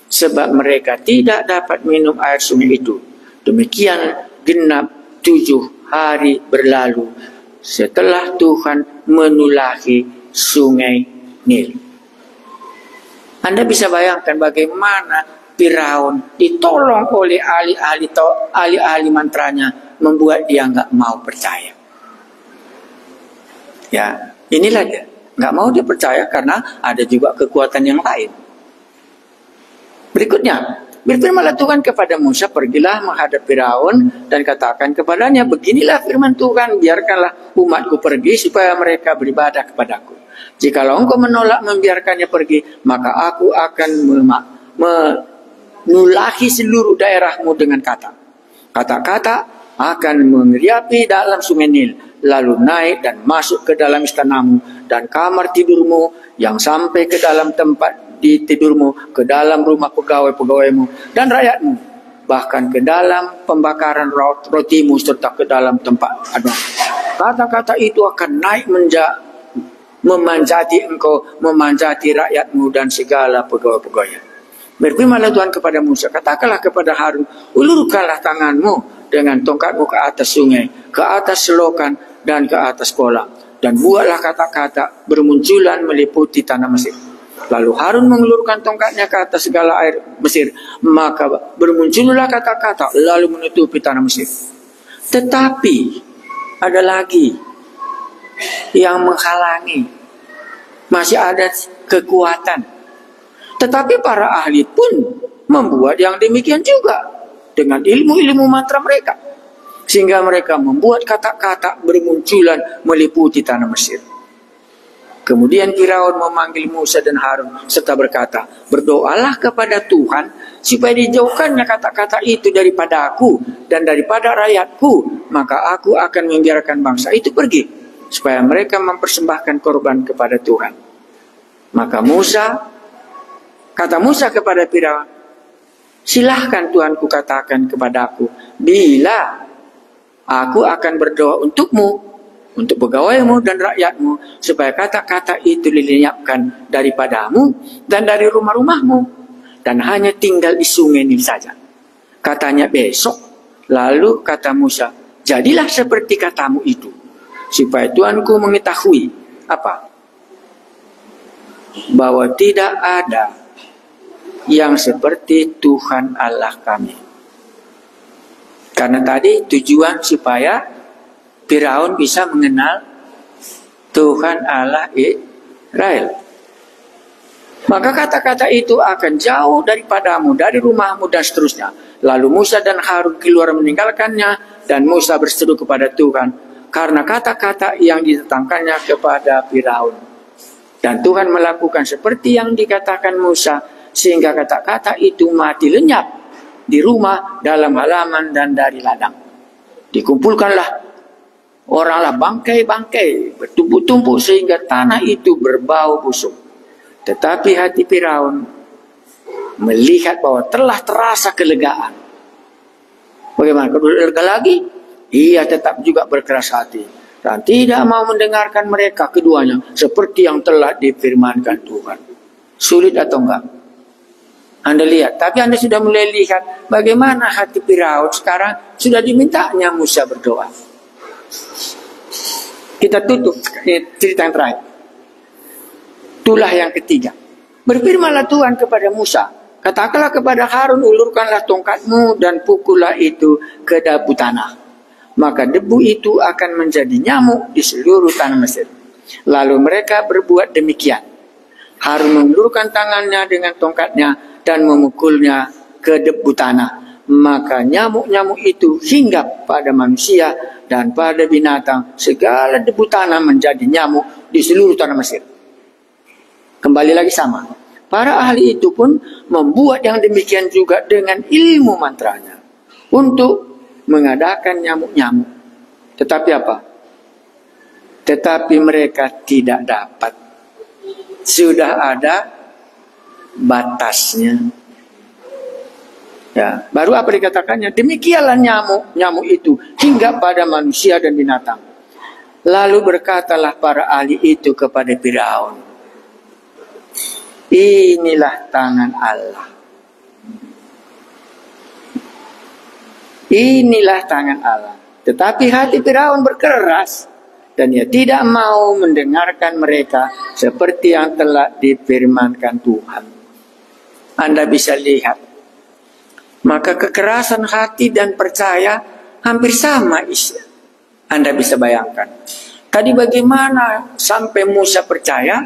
Sebab mereka tidak dapat minum air sungai itu. Demikian genap 7 hari berlalu setelah Tuhan menulahi sungai Nil. Anda bisa bayangkan bagaimana Firaun ditolong oleh ahli-ahli mantranya, membuat dia nggak mau percaya. Ya, inilah dia. Nggak mau dia percaya karena ada juga kekuatan yang lain. Berikutnya, berfirmanlah Tuhan kepada Musa, pergilah menghadap Firaun dan katakan kepadanya, beginilah firman Tuhan, biarkanlah umatku pergi supaya mereka beribadah kepadaku. Jikalau engkau menolak membiarkannya pergi, maka aku akan menulahi seluruh daerahmu dengan kata-kata akan mengeriapi dalam sungai Nil, lalu naik dan masuk ke dalam istanamu dan kamar tidurmu, yang sampai ke dalam tempat di tidurmu, ke dalam rumah pegawai-pegawaimu dan rakyatmu, bahkan ke dalam pembakaran rotimu serta ke dalam tempat aduan. Kata-kata itu akan naik memanjati engkau, memanjati rakyatmu dan segala pegawai-pegawainya. Berfirmanlah Tuhan kepada Musa, katakanlah kepada Harun, ulurkanlah tanganmu dengan tongkatmu ke atas sungai, ke atas selokan dan ke atas kolam, dan buatlah kata-kata bermunculan meliputi tanah Mesir. Lalu Harun mengulurkan tongkatnya ke atas segala air Mesir, maka bermuncullah kata-kata lalu menutupi tanah Mesir. Tetapi ada lagi yang menghalangi, masih ada kekuatan. Tetapi para ahli pun membuat yang demikian juga dengan ilmu-ilmu mantra mereka, sehingga mereka membuat kata-kata bermunculan meliputi tanah Mesir. Kemudian Firaun memanggil Musa dan Harun serta berkata, berdoalah kepada Tuhan supaya dijauhkannya kata-kata itu daripada aku dan daripada rakyatku, maka aku akan membiarkan bangsa itu pergi supaya mereka mempersembahkan korban kepada Tuhan. Maka kata Musa kepada Firaun, silahkan Tuhanku katakan kepadaku bila aku akan berdoa untukmu, untuk pegawaimu dan rakyatmu, supaya kata-kata itu dilenyapkan daripadamu dan dari rumah-rumahmu, dan hanya tinggal di sungai Nil saja. Katanya besok. Lalu kata Musa, jadilah seperti katamu itu, supaya Tuanku mengetahui apa? Bahwa tidak ada yang seperti Tuhan Allah kami. Karena tadi tujuan supaya Firaun bisa mengenal Tuhan Allah Israel. Maka kata-kata itu akan jauh daripadamu, dari rumahmu dan seterusnya. Lalu Musa dan Harun keluar meninggalkannya, dan Musa berseru kepada Tuhan karena kata-kata yang ditentangkannya kepada Firaun. Dan Tuhan melakukan seperti yang dikatakan Musa, sehingga kata-kata itu mati lenyap di rumah, dalam halaman, dan dari ladang. Dikumpulkanlah oranglah bangkai-bangkai bertumpuk-tumpuk sehingga tanah itu berbau busuk. Tetapi hati Firaun melihat bahwa telah terasa kelegaan. Bagaimana? Kalau lega lagi, ia tetap juga berkeras hati dan tidak mau mendengarkan mereka keduanya seperti yang telah difirmankan Tuhan. Sulit atau enggak? Anda lihat, tapi Anda sudah mulai lihat bagaimana hati Firaun sekarang sudah dimintanya Musa berdoa. Kita tutup cerita yang terakhir. Itulah yang ketiga. Berfirmanlah Tuhan kepada Musa, katakanlah kepada Harun, ulurkanlah tongkatmu dan pukullah itu ke debu tanah. Maka debu itu akan menjadi nyamuk di seluruh tanah Mesir. Lalu mereka berbuat demikian. Harun mengulurkan tangannya dengan tongkatnya dan memukulnya ke debu tanah. Maka nyamuk-nyamuk itu hinggap pada manusia dan pada binatang. Segala debu tanah menjadi nyamuk di seluruh tanah Mesir. Kembali lagi sama. Para ahli itu pun membuat yang demikian juga dengan ilmu mantranya untuk mengadakan nyamuk-nyamuk. Tetapi apa? Tetapi mereka tidak dapat. Sudah ada batasnya. Ya, baru apa dikatakannya? Demikianlah nyamuk itu hingga pada manusia dan binatang. Lalu berkatalah para ahli itu kepada Firaun, inilah tangan Allah. Inilah tangan Allah. Tetapi hati Firaun berkeras dan ia tidak mau mendengarkan mereka seperti yang telah difirmankan Tuhan. Anda bisa lihat. Maka kekerasan hati dan percaya hampir sama isinya. Anda bisa bayangkan. Tadi bagaimana sampai Musa percaya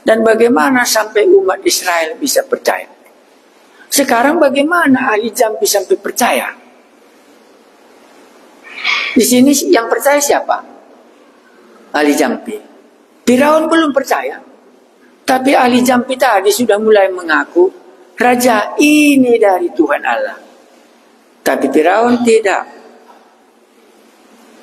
dan bagaimana sampai umat Israel bisa percaya. Sekarang bagaimana ahli jampi sampai percaya. Di sini yang percaya siapa? Ahli jampi. Firaun belum percaya. Tapi ahli jampi tadi sudah mulai mengaku raja ini dari Tuhan Allah. Tapi Firaun tidak.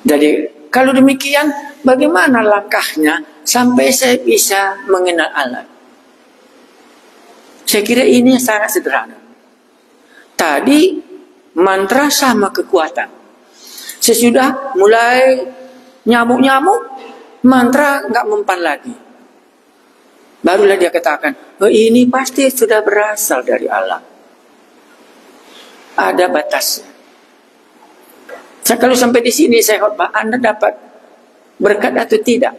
Jadi kalau demikian bagaimana langkahnya sampai saya bisa mengenal Allah? Saya kira ini sangat sederhana. Tadi mantra sama kekuatan. Sesudah mulai nyamuk-nyamuk, mantra nggak mempan lagi. Barulah dia katakan, oh ini pasti sudah berasal dari Allah. Ada batasnya. Kalau sampai di sini saya khotbah, Anda dapat berkat atau tidak?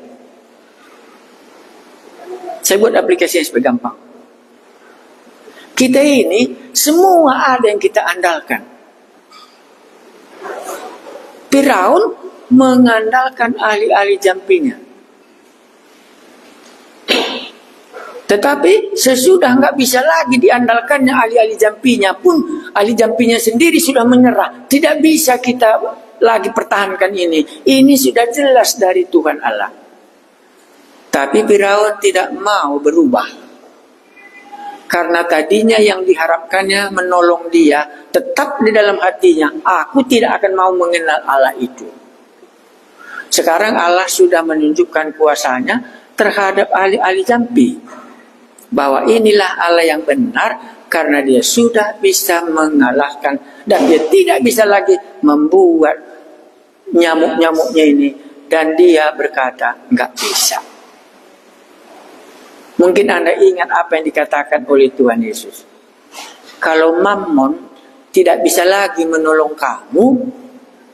Saya buat aplikasi yang supaya gampang. Kita ini semua ada yang kita andalkan. Firaun mengandalkan ahli-ahli jampinya. Tetapi sesudah nggak bisa lagi diandalkannya ahli-ahli jampinya pun, ahli jampinya sendiri sudah menyerah. Tidak bisa kita lagi pertahankan ini. Ini sudah jelas dari Tuhan Allah. Tapi Firaun tidak mau berubah. Karena tadinya yang diharapkannya menolong dia, tetap di dalam hatinya, aku tidak akan mau mengenal Allah itu. Sekarang Allah sudah menunjukkan kuasanya terhadap ahli-ahli jampi. Bahwa inilah Allah yang benar karena dia sudah bisa mengalahkan dan dia tidak bisa lagi membuat nyamuk-nyamuknya ini. Dan dia berkata, enggak bisa. Mungkin Anda ingat apa yang dikatakan oleh Tuhan Yesus. Kalau Mammon tidak bisa lagi menolong kamu,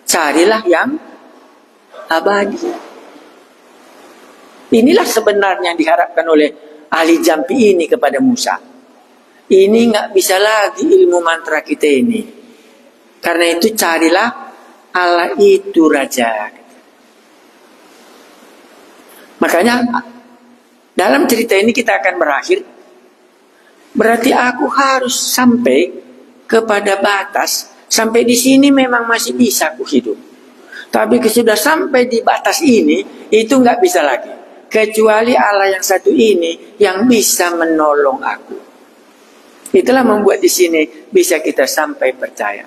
carilah yang abadi. Inilah sebenarnya yang diharapkan oleh ahli jampi ini kepada Musa. Ini nggak bisa lagi ilmu mantra kita ini. Karena itu carilah Allah itu Raja. Makanya dalam cerita ini kita akan berakhir. Berarti aku harus sampai kepada batas. Sampai di sini memang masih bisa aku hidup. Tapi sudah sampai di batas ini, itu nggak bisa lagi. Kecuali Allah yang satu ini yang bisa menolong aku. Itulah membuat di sini bisa kita sampai percaya.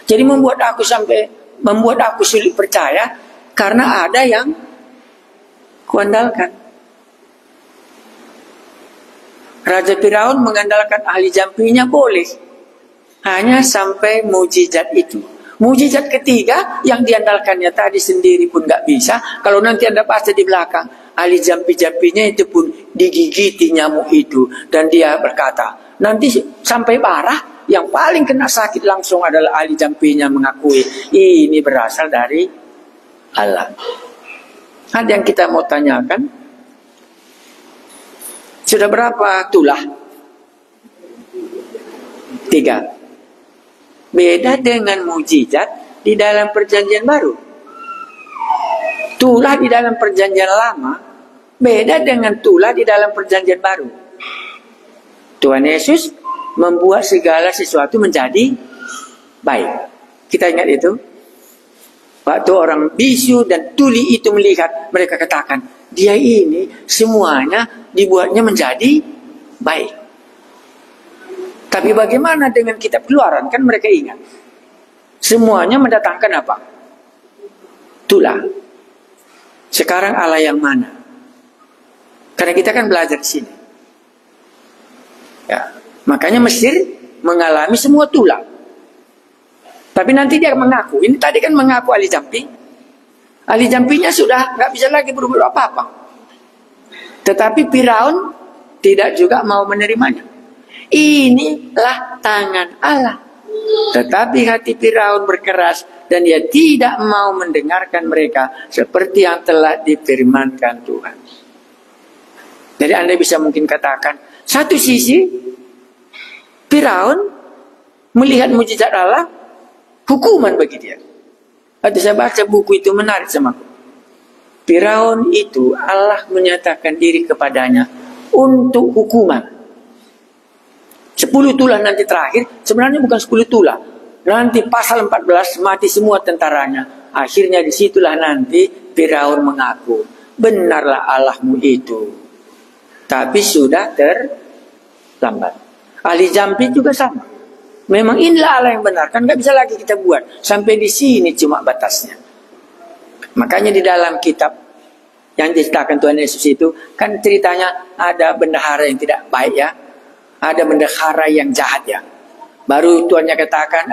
Jadi membuat aku sulit percaya karena ada yang kuandalkan. Raja Firaun mengandalkan ahli jampinya boleh. Hanya sampai mujizat itu. Mujizat ketiga yang diandalkannya tadi sendiri pun nggak bisa. Kalau nanti Anda baca di belakang, ahli jampi-jampinya itu pun digigiti nyamuk itu. Dan dia berkata, nanti sampai parah, yang paling kena sakit langsung adalah ahli jampinya mengakui. Ini berasal dari Allah. Ada yang kita mau tanyakan? Sudah berapa tulah? 3. Beda dengan mujizat di dalam perjanjian baru. Tulah di dalam perjanjian lama beda dengan tulah di dalam perjanjian baru. Tuhan Yesus membuat segala sesuatu menjadi baik. Kita ingat itu? Waktu orang bisu dan tuli itu melihat, mereka katakan, dia ini semuanya dibuatnya menjadi baik. Tapi bagaimana dengan kitab Keluaran? Kan mereka ingat. Semuanya mendatangkan apa? Tulah. Sekarang Allah yang mana? Karena kita kan belajar di sini. Ya, makanya Mesir mengalami semua tulah. Tapi nanti dia mengaku. Ini tadi kan mengaku ahli jampi. Ahli jampinya sudah nggak bisa lagi berbuat apa-apa. Tetapi Firaun tidak juga mau menerimanya. Inilah tangan Allah. Tetapi hati Firaun berkeras dan dia tidak mau mendengarkan mereka seperti yang telah difirmankan Tuhan. Jadi Anda bisa mungkin katakan, satu sisi Firaun melihat mujizat Allah hukuman bagi dia. Waktu saya baca buku itu menarik sama aku. Firaun itu Allah menyatakan diri kepadanya untuk hukuman. 10 tulah nanti terakhir, sebenarnya bukan 10 tulah. Nanti pasal 14 mati semua tentaranya. Akhirnya disitulah nanti Firaun mengaku, benarlah Allahmu itu. Tapi sudah terlambat. Ahli jampi juga sama. Memang inilah Allah yang benar, kan nggak bisa lagi kita buat. Sampai di sini cuma batasnya. Makanya di dalam kitab yang diceritakan Tuhan Yesus itu, kan ceritanya ada bendahara yang tidak baik ya. Ada bendahara yang jahat ya. Baru Tuhannya katakan,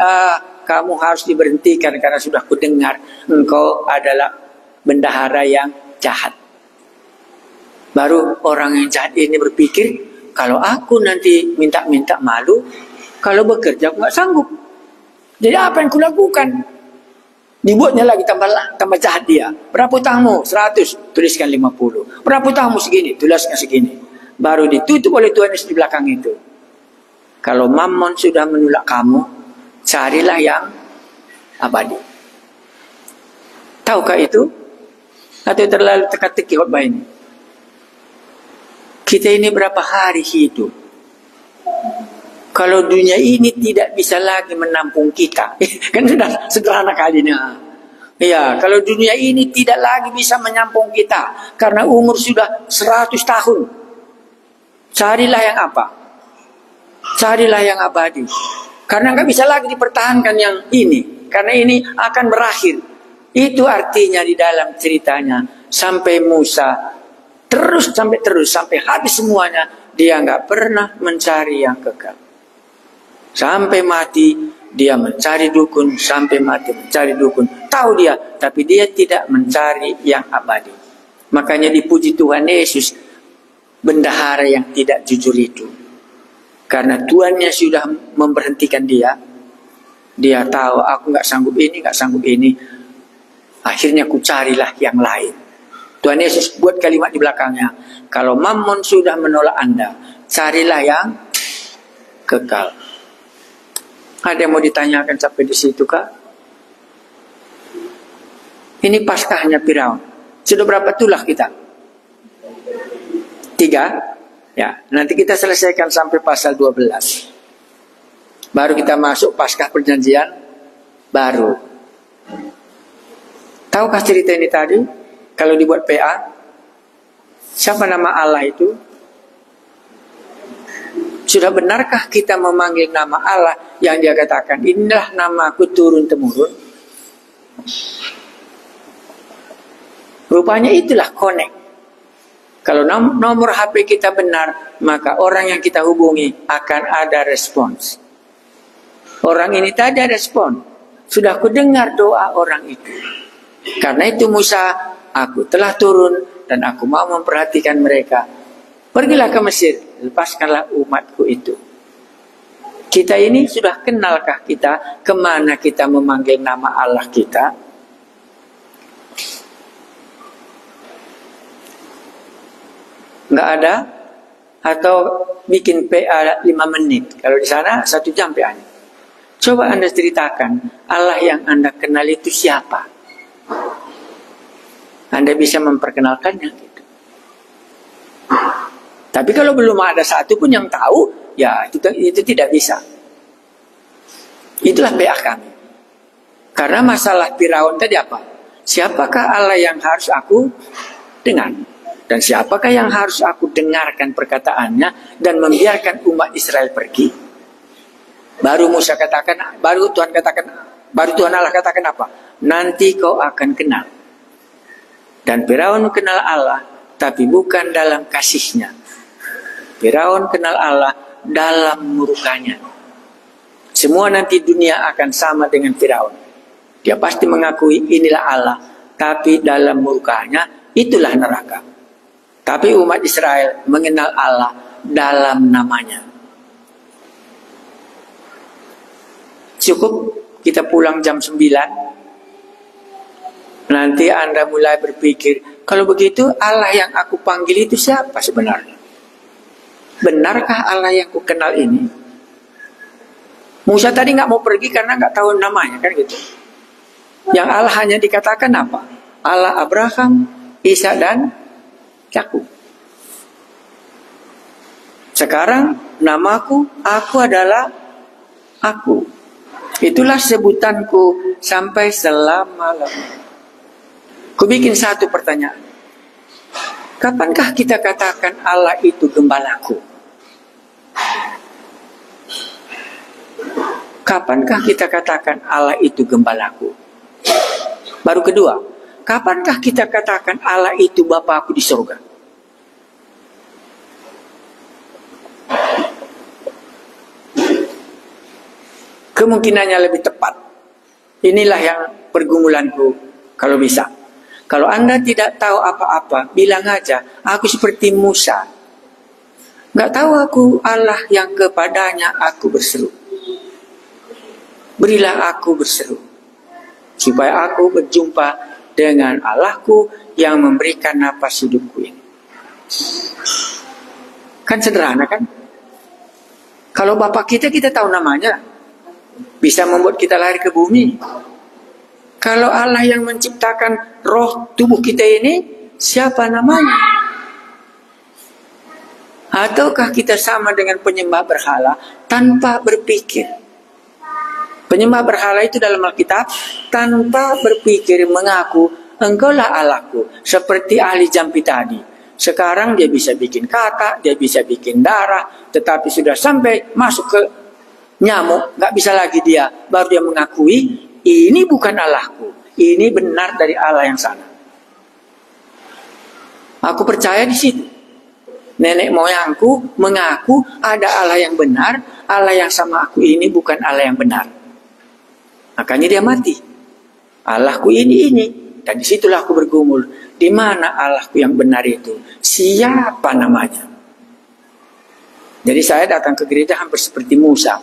kamu harus diberhentikan karena sudah kudengar engkau adalah bendahara yang jahat. Baru orang yang jahat ini berpikir, kalau aku nanti minta-minta malu, kalau bekerja aku nggak sanggup. Jadi apa yang kulakukan? Dibuatnya lagi tambah jahat dia. Berapa utangmu? 100, tuliskan 50. Berapa utangmu? Segini, tuliskan segini. Baru ditutup oleh Tuhan Yesus di belakang itu. Kalau mammon sudah menolak kamu, carilah yang abadi. Tahukah itu? Atau terlalu teka-teki khotbah ini? Kita ini berapa hari hidup? Kalau dunia ini tidak bisa lagi menampung kita, kan sudah sederhana kali ini. Ya, kalau dunia ini tidak lagi bisa menampung kita karena umur sudah 100 tahun. Carilah yang apa? Carilah yang abadi. Karena nggak bisa lagi dipertahankan yang ini. Karena ini akan berakhir. Itu artinya di dalam ceritanya sampai Musa sampai habis semuanya, dia nggak pernah mencari yang kekal. Sampai mati dia mencari dukun, sampai mati mencari dukun. Tahu dia, tapi dia tidak mencari yang abadi. Makanya dipuji Tuhan Yesus, bendahara yang tidak jujur itu. Karena tuannya sudah memberhentikan dia. Dia tahu aku nggak sanggup ini. Akhirnya ku carilah yang lain. Tuhan Yesus buat kalimat di belakangnya. Kalau mammon sudah menolak Anda, carilah yang kekal. Ada yang mau ditanyakan sampai di situ kah? Ini Paskahnya Firaun. Sudah berapa tulah kita? 3. Ya, nanti kita selesaikan sampai pasal 12. Baru kita masuk Paskah Perjanjian Baru. Tahukah cerita ini tadi? Kalau dibuat PA, siapa nama Allah itu? Sudah benarkah kita memanggil nama Allah yang dia katakan, inilah namaku turun-temurun? Rupanya itulah connect. Kalau nomor HP kita benar, maka orang yang kita hubungi akan ada respons. Orang ini tadi ada respon. Sudah ku dengar doa orang itu. Karena itu Musa, aku telah turun dan aku mau memperhatikan mereka. Pergilah ke Mesir, lepaskanlah umatku itu. Kita ini sudah kenalkah kita kemana kita memanggil nama Allah kita? Nggak ada? Atau bikin PA 5 menit? Kalau di sana 1 jam PA-nya. Coba Anda ceritakan, Allah yang Anda kenal itu siapa? Anda bisa memperkenalkannya gitu. Tapi kalau belum ada satu pun yang tahu, ya itu tidak bisa. Itulah PA kami. Karena masalah Firaun tadi apa? Siapakah Allah yang harus aku dengar? Dan siapakah yang harus aku dengarkan perkataannya dan membiarkan umat Israel pergi? Baru Musa katakan, baru Tuhan Allah katakan apa? Nanti kau akan kenal. Dan Firaun kenal Allah, tapi bukan dalam kasihnya. Firaun kenal Allah dalam murkanya. Semua nanti dunia akan sama dengan Firaun. Dia pasti mengakui inilah Allah, tapi dalam murkanya itulah neraka. Tapi umat Israel mengenal Allah dalam namanya. Cukup kita pulang jam 9. Nanti Anda mulai berpikir, kalau begitu Allah yang aku panggil itu siapa sebenarnya? Benarkah Allah yang ku kenal ini? Musa tadi nggak mau pergi karena nggak tahu namanya, kan gitu. Yang Allah hanya dikatakan apa? Allah Abraham, Ishak dan Yakub. Sekarang namaku, aku adalah aku. Itulah sebutanku sampai selama-lamanya. Ku bikin satu pertanyaan. Kapankah kita katakan Allah itu gembalaku? Kapankah kita katakan Allah itu gembalaku? Baru kedua, kapankah kita katakan Allah itu Bapakku di surga? Kemungkinannya lebih tepat. Inilah yang pergumulanku kalau bisa. Kalau Anda tidak tahu apa-apa, bilang aja, aku seperti Musa. Nggak tahu aku Allah yang kepadanya aku berseru. Berilah aku berseru. Supaya aku berjumpa dengan Allahku yang memberikan napas hidupku ini. Kan sederhana kan? Kalau Bapak kita tahu namanya. Bisa membuat kita lahir ke bumi. Kalau Allah yang menciptakan roh tubuh kita ini, siapa namanya? Ataukah kita sama dengan penyembah berhala tanpa berpikir? Penyembah berhala itu dalam Alkitab tanpa berpikir mengaku engkaulah Allahku, seperti ahli jampi tadi. Sekarang dia bisa bikin kata, dia bisa bikin darah, tetapi sudah sampai masuk ke nyamuk, nggak bisa lagi dia. Baru dia mengakui ini bukan Allahku, ini benar dari Allah yang sana. Aku percaya di situ. Nenek moyangku mengaku ada Allah yang benar, Allah yang sama aku ini bukan Allah yang benar. Makanya dia mati. Allahku ini. Dan disitulah aku bergumul. Di mana Allahku yang benar itu? Siapa namanya? Jadi saya datang ke gereja hampir seperti Musa.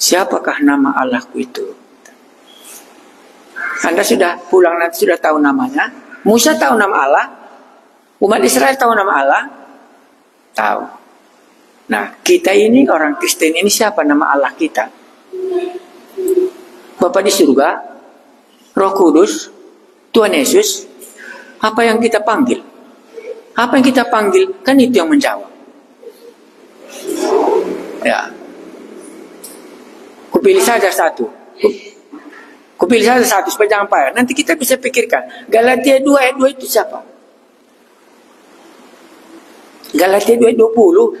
Siapakah nama Allahku itu? Anda sudah pulang nanti sudah tahu namanya. Musa tahu nama Allah. Umat Israel tahu nama Allah. Tahu. Nah, kita ini orang Kristen ini siapa nama Allah kita? Bapa di surga, Roh Kudus, Tuhan Yesus. Apa yang kita panggil? Apa yang kita panggil? Kan itu yang menjawab. Ya. Kupilih saja satu. Kupilih saja satu supaya jangan payah. Nanti kita bisa pikirkan. Galatia 2 ayat 2 itu siapa? Galatia 2 ayat 20.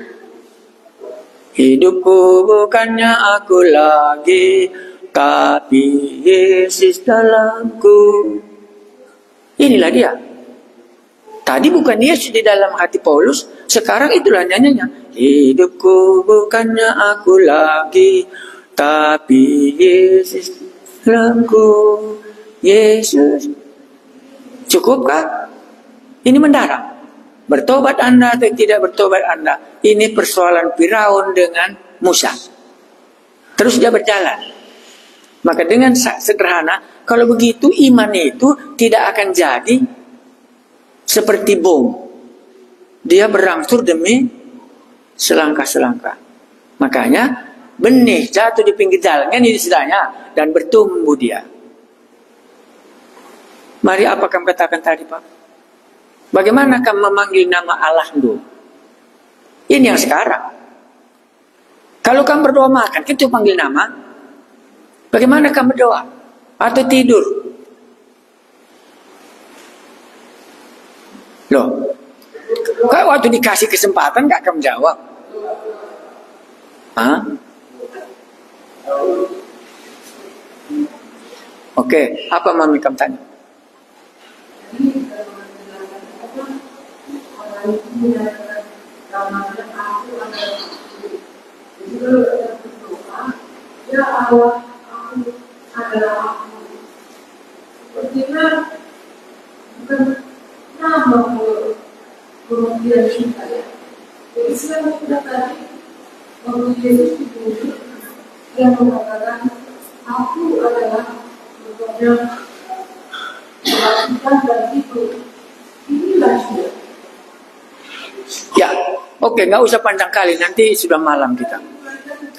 Hidupku bukannya aku lagi, tapi Yesus dalamku. Inilah dia. Tadi bukan Yesus di dalam hati Paulus, sekarang itulah nyanyinya. Hidupku bukannya aku lagi, tapi Yesus dalamku. Yesus. Cukupkah? Ini mendarat. Bertobat Anda atau tidak bertobat Anda, ini persoalan Firaun dengan Musa. Terus dia berjalan. Maka dengan sederhana, kalau begitu iman itu tidak akan jadi seperti bom. Dia berangsur demi selangkah-selangkah. Makanya benih jatuh di pinggir jalan, ini istilahnya, dan bertumbuh dia. Mari apa kamu katakan tadi, Pak? Bagaimana kamu memanggil nama Allah dulu? Ini yang sekarang. Kalau kamu berdoa makan, kita panggil nama. Bagaimana kamu berdoa? Atau tidur? Loh, kalau waktu dikasih kesempatan gak kamu jawab? Hah? Oke, apa mami kamu tanya? Ya Allah, aku adalah aku. Sepertinya bukan nama kemudian kita ya. Jadi saya sudah tadi waktu Yesus dibunuh, yang mengatakan aku adalah sebetulnya kita dan itu. Inilah dia. Ya, oke, nggak usah panjang kali, nanti sudah malam kita.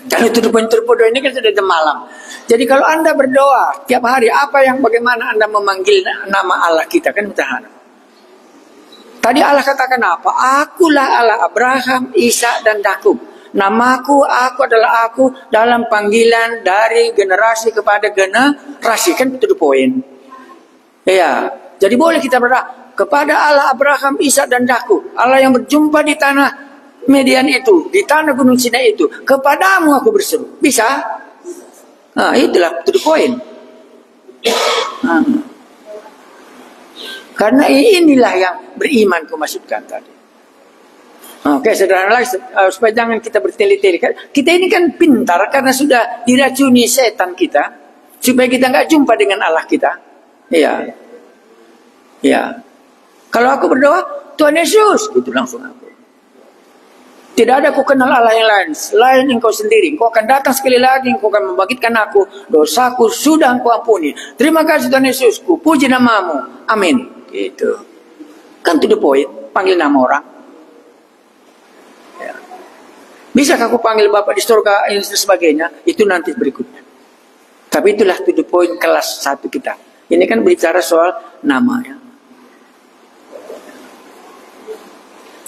Dan itu terpodo ini kan sudah jam malam. Jadi kalau Anda berdoa tiap hari, bagaimana Anda memanggil nama Allah kita, kan bertahan. Tadi Allah katakan apa? Akulah Allah Abraham, Ishak dan Yakub. Namaku, aku adalah aku dalam panggilan dari generasi kepada generasi, kan itu the point. Ya, jadi boleh kita berdoa kepada Allah Abraham, Ishak dan Yakub, Allah yang berjumpa di tanah Median itu, di tanah Gunung Sinai itu, kepadamu aku berseru. Bisa? Nah, itulah to the point. Nah. Karena inilah yang beriman kumaksudkan tadi. Oke, sederhana lagi supaya jangan kita bertele-tele. Kita ini kan pintar karena sudah diracuni setan kita, supaya kita nggak jumpa dengan Allah kita. Iya. Ya. Kalau aku berdoa, Tuhan Yesus, itu langsung aku. Tidak ada aku kenal Allah yang lain selain engkau sendiri. Engkau akan datang sekali lagi, engkau akan membangkitkan aku. Dosaku sudah engkau ampuni. Terima kasih Tuhan Yesus, ku puji namamu. Amin. Gitu. Kan to the point, panggil nama orang. Ya. Bisa aku panggil Bapak di surga dan sebagainya, itu nanti berikutnya. Tapi itulah to the point kelas 1 kita. Ini kan bicara soal namanya.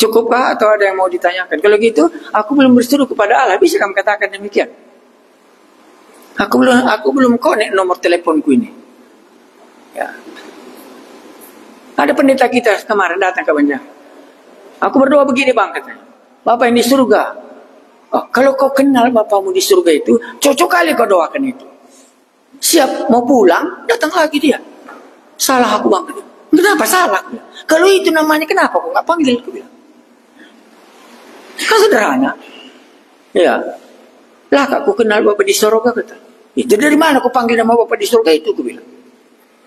Cukupkah atau ada yang mau ditanyakan? Kalau gitu, aku belum berseru kepada Allah. Bisa kamu katakan demikian? Aku belum connect nomor teleponku ini. Ya. Ada pendeta kita kemarin datang ke Banjar. Aku berdoa begini bang, katanya. Bapak yang di surga. Oh, kalau kau kenal Bapakmu di surga itu, cocok kali kau doakan itu. Siap mau pulang, datang lagi dia. Salah aku bang. Kenapa salah? Kalau itu namanya kenapa kau nggak panggil? Aku bilang. Kan sederhana. Ya. Lah aku kenal Bapak di surga, kata. Itu dari mana aku panggil nama Bapak di surga itu? Aku bilang.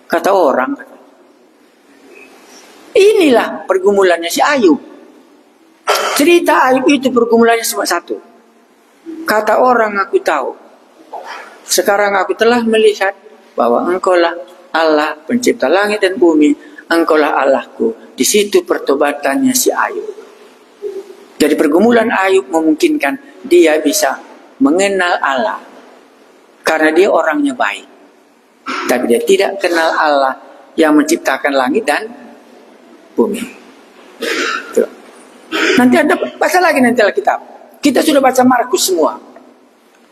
Kata orang. Kata. Inilah pergumulannya si Ayub. Cerita Ayub itu pergumulannya cuma satu. Kata orang aku tahu. Sekarang aku telah melihat bahwa engkaulah Allah pencipta langit dan bumi. Engkaulah Allahku. Di situ pertobatannya si Ayub. Jadi pergumulan Ayub memungkinkan dia bisa mengenal Allah. Karena dia orangnya baik. Tapi dia tidak kenal Allah yang menciptakan langit dan bumi. Tuh. Nanti ada baca lagi nanti Alkitab. Kita sudah baca Markus semua.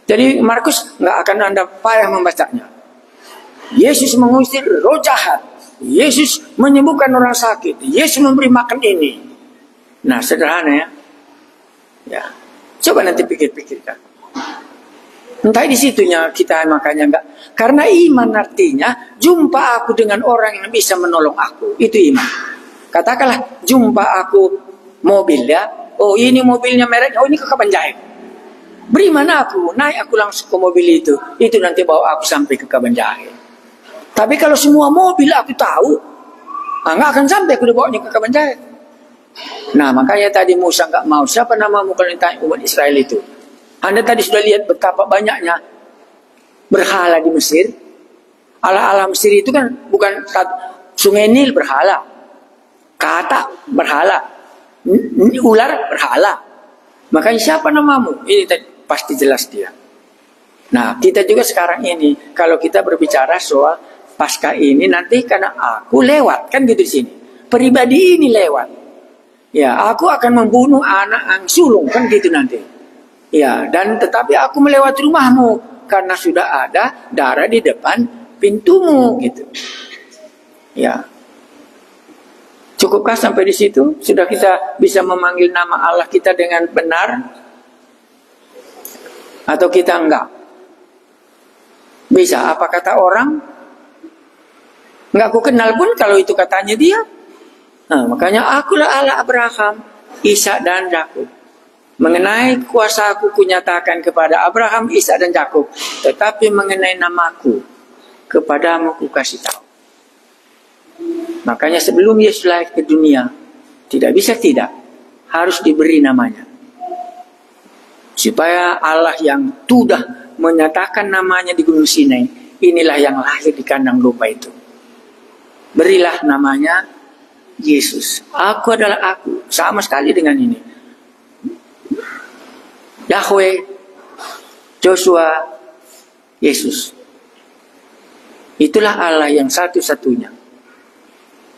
Jadi Markus nggak akan Anda payah membacanya. Yesus mengusir roh jahat. Yesus menyembuhkan orang sakit. Yesus memberi makan ini. Nah sederhana ya. Ya, coba nanti pikir-pikirkan. Entah di situnya kita makanya enggak. Karena iman artinya jumpa aku dengan orang yang bisa menolong aku. Itu iman. Katakanlah jumpa aku mobil ya. Oh ini mobilnya merek. Oh ini ke Kabanjahe. Beri mana aku? Naik aku langsung ke mobil itu. Itu nanti bawa aku sampai ke Kabanjahe. Tapi kalau semua mobil aku tahu, enggak akan sampai aku dibawanya ke Kabanjahe. Nah makanya tadi Musa nggak mau. Siapa namamu kalau ditanya umat Israel itu? Anda tadi sudah lihat betapa banyaknya berhala di Mesir. Allah-Allah Mesir itu kan bukan Sungai Nil berhala, Katak berhala, ular berhala. Makanya siapa namamu? Ini pasti jelas dia. Nah kita juga sekarang ini kalau kita berbicara soal pasca ini nanti karena aku lewat kan gitu di sini. Pribadi ini lewat. Ya, aku akan membunuh anak ang sulung kan gitu nanti. Ya, dan tetapi aku melewati rumahmu karena sudah ada darah di depan pintumu gitu. Ya. Cukupkah sampai di situ? Sudah kita bisa memanggil nama Allah kita dengan benar? Atau kita enggak? Bisa, apa kata orang? Enggak aku kenal pun kalau itu katanya dia. Nah, makanya akulah Allah Abraham, Ishak dan Yakub. Mengenai kuasaku kunyatakan kepada Abraham, Ishak dan Yakub, tetapi mengenai namaku kepadamu ku kasih tahu. Makanya sebelum Yesus lahir ke dunia, tidak bisa tidak, harus diberi namanya. Supaya Allah yang sudah menyatakan namanya di Gunung Sinai, inilah yang lahir di kandang domba itu. Berilah namanya Yesus. Aku adalah aku. Sama sekali dengan ini. Yahweh, Joshua, Yesus. Itulah Allah yang satu-satunya.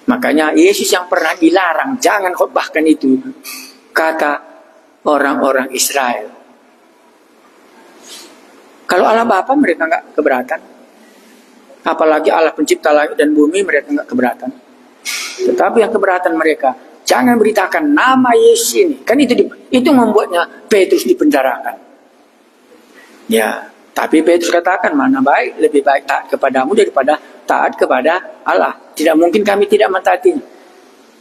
Makanya Yesus yang pernah dilarang, jangan khotbahkan itu, kata orang-orang Israel. Kalau Allah Bapa mereka nggak keberatan. Apalagi Allah pencipta langit dan bumi mereka nggak keberatan. Tetapi yang keberatan mereka, jangan beritakan nama Yesus ini. Kan itu membuatnya Petrus dipenjarakan. Ya, tapi Petrus katakan mana baik, lebih baik taat kepadamu daripada taat kepada Allah. Tidak mungkin kami tidak mentaatinya.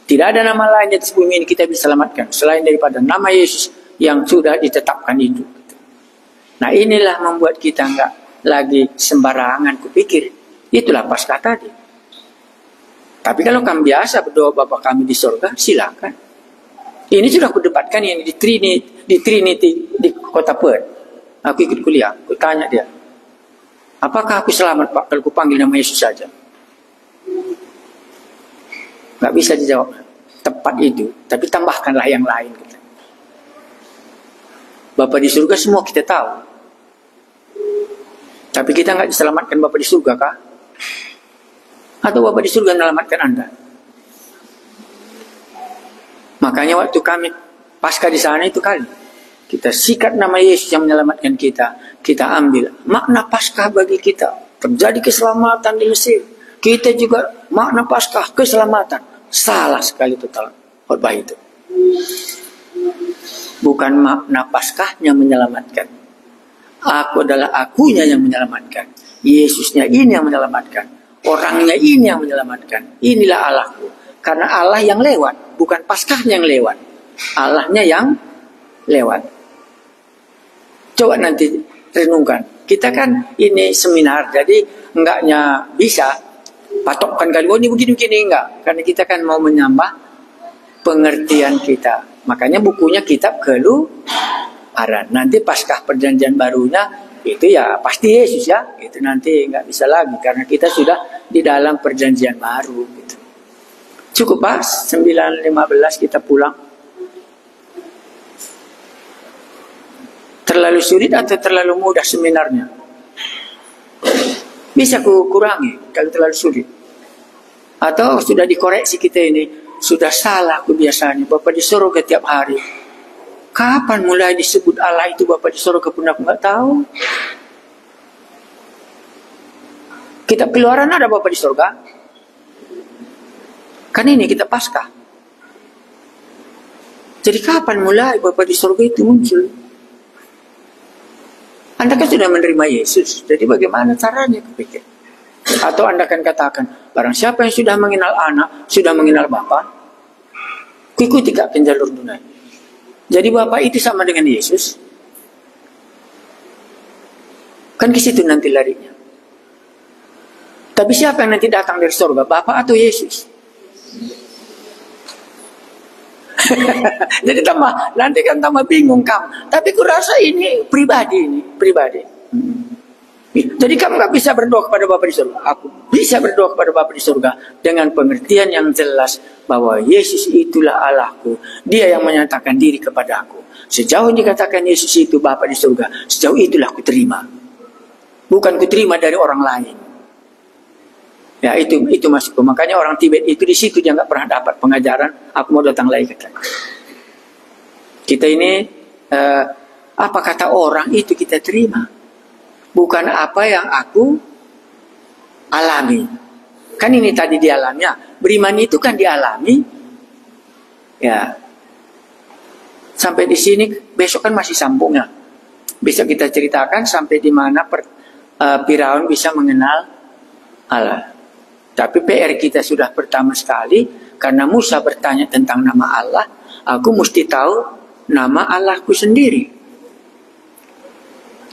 Tidak ada nama lain di atas bumi ini kita bisa selamatkan selain daripada nama Yesus yang sudah ditetapkan itu. Nah inilah membuat kita enggak lagi sembarangan kupikir. Itulah Paskah tadi. Tapi kalau kami biasa berdoa Bapa kami di surga, silakan. Ini sudah kudebatkan ini di Trinity di Kota Perth. Aku ikut kuliah, aku tanya dia, apakah aku selamat Pak kalau aku panggil nama Yesus saja? Gak bisa dijawab tepat itu, tapi tambahkanlah yang lain. Bapa di surga semua kita tahu. Tapi kita nggak diselamatkan Bapa di surga kah? Atau Bapa di surga menyelamatkan Anda? Makanya waktu kami pasca di sana itu kali kita sikat nama Yesus yang menyelamatkan kita. Kita ambil makna Paskah bagi kita. Terjadi keselamatan di Mesir. Kita juga makna Paskah keselamatan. Salah sekali total khotbah itu. Bukan makna Paskahnya menyelamatkan. Aku adalah akunya yang menyelamatkan. Yesusnya ini yang menyelamatkan. Orangnya ini yang menyelamatkan. Inilah Allahku. Karena Allah yang lewat, bukan Paskahnya yang lewat. Allahnya yang lewat. Coba nanti renungkan. Kita kan ini seminar, jadi enggaknya bisa patokkan kali, oh ini begini-begini, enggak. Karena kita kan mau menambah pengertian kita. Makanya bukunya kitab Keluaran. Nanti Paskah perjanjian barunya itu ya pasti Yesus ya. Itu nanti enggak bisa lagi karena kita sudah di dalam perjanjian baru gitu. Cukup Pak, 9.15 kita pulang. Terlalu sulit atau terlalu mudah seminarnya? Bisa ku kurangi kalau terlalu sulit. Atau sudah dikoreksi kita ini, sudah salah kebiasaannya. Bapak di surga tiap hari. Kapan mulai disebut Allah itu Bapak di surga pun aku nggak tahu. Kitab Keluaran ada Bapak di surga. Kan ini kita Paskah. Jadi kapan mulai Bapak di surga itu muncul? Anda kan sudah menerima Yesus. Jadi bagaimana caranya kepikir? Atau Anda akan katakan, barang siapa yang sudah mengenal anak, sudah mengenal Bapa, ikuti ke jalur dunia. Jadi Bapa itu sama dengan Yesus. Kan ke situ nanti larinya. Tapi siapa yang nanti datang dari surga, Bapa atau Yesus? Jadi nanti kan tambah bingung kamu. Tapi kurasa ini pribadi. Jadi kamu nggak bisa berdoa kepada Bapa di surga. Aku bisa berdoa kepada Bapa di surga dengan pengertian yang jelas bahwa Yesus itulah Allahku. Dia yang menyatakan diri kepada aku. Sejauh dikatakan Yesus itu Bapa di surga, sejauh itulah aku terima. Bukan ku terima dari orang lain. Ya itu maksudku. Makanya orang Tibet itu di situ dia nggak pernah dapat pengajaran. Aku mau datang lagi ke kita ini apa kata orang itu kita terima. Bukan apa yang aku alami. Kan ini tadi dialaminya. Beriman itu kan dialami. Ya. Sampai di sini besok kan masih sambungnya. Besok kita ceritakan sampai di mana Firaun bisa mengenal Allah. Tapi PR kita sudah pertama sekali, karena Musa bertanya tentang nama Allah, aku mesti tahu nama Allahku sendiri.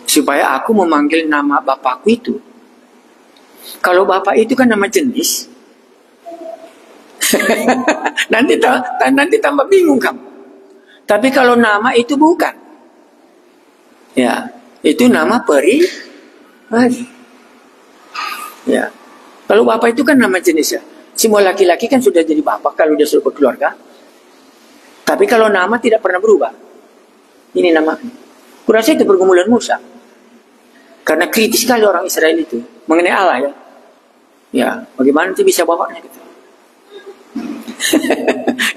Supaya aku memanggil nama Bapakku itu. Kalau Bapak itu kan nama jenis. nanti tambah bingung kamu. Tapi kalau nama itu bukan. Ya, itu nama pribadi. Ya. Kalau Bapak itu kan nama jenis ya. Semua laki-laki kan sudah jadi Bapak kalau dia sudah berkeluarga. Tapi kalau nama tidak pernah berubah. Ini nama. Kurasa itu pergumulan Musa. Karena kritis sekali orang Israel itu mengenai Allah ya. Ya, bagaimana nanti bisa bapaknya gitu.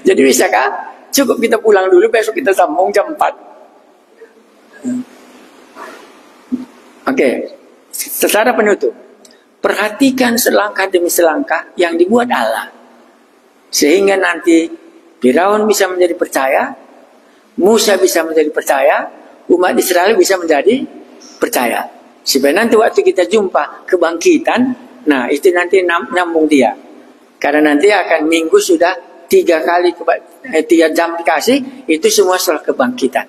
Jadi bisakah? Cukup kita pulang dulu, besok kita sambung jam 4. Oke. Secara penutup. Perhatikan selangkah demi selangkah yang dibuat Allah. Sehingga nanti Firaun bisa menjadi percaya, Musa bisa menjadi percaya, umat Israel bisa menjadi percaya. Supaya nanti waktu kita jumpa kebangkitan, nah itu nanti nyambung dia. Karena nanti akan minggu sudah 3 jam dikasih, itu semua soal kebangkitan.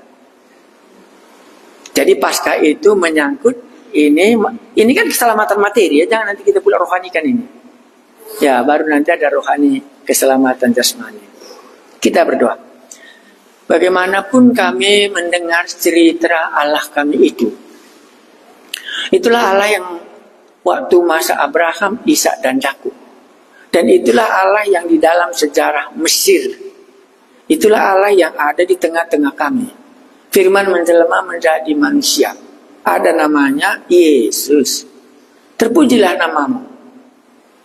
Jadi Paskah itu menyangkut ini kan keselamatan materi ya, jangan nanti kita pula rohanikan ini. Ya, baru nanti ada rohani keselamatan jasmani. Kita berdoa. Bagaimanapun kami mendengar cerita Allah kami itu. Itulah Allah yang waktu masa Abraham, Ishak dan Yakub. Dan itulah Allah yang di dalam sejarah Mesir. Itulah Allah yang ada di tengah-tengah kami. Firman menjelma menjadi manusia. Ada namanya Yesus. Terpujilah namamu.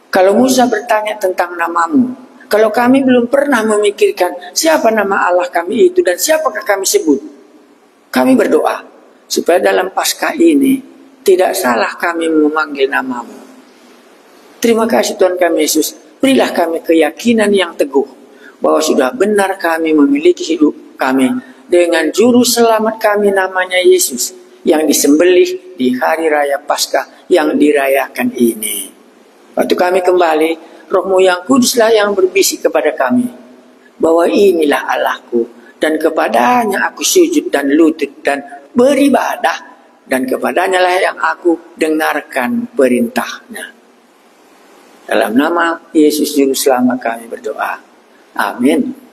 Kalau Musa bertanya tentang namamu, kalau kami belum pernah memikirkan siapa nama Allah kami itu dan siapakah kami sebut, kami berdoa supaya dalam Paskah ini tidak salah kami memanggil namamu. Terima kasih Tuhan kami Yesus. Berilah kami keyakinan yang teguh bahwa sudah benar kami memiliki hidup kami dengan juru selamat kami namanya Yesus yang disembelih di hari raya Paskah yang dirayakan ini. Waktu kami kembali, Roh-Mu yang kuduslah yang berbisik kepada kami bahwa inilah Allahku dan kepadanya aku sujud dan lutut dan beribadah, dan kepadanya lah yang aku dengarkan perintahnya. Dalam nama Yesus Juru Selamat kami berdoa. Amin.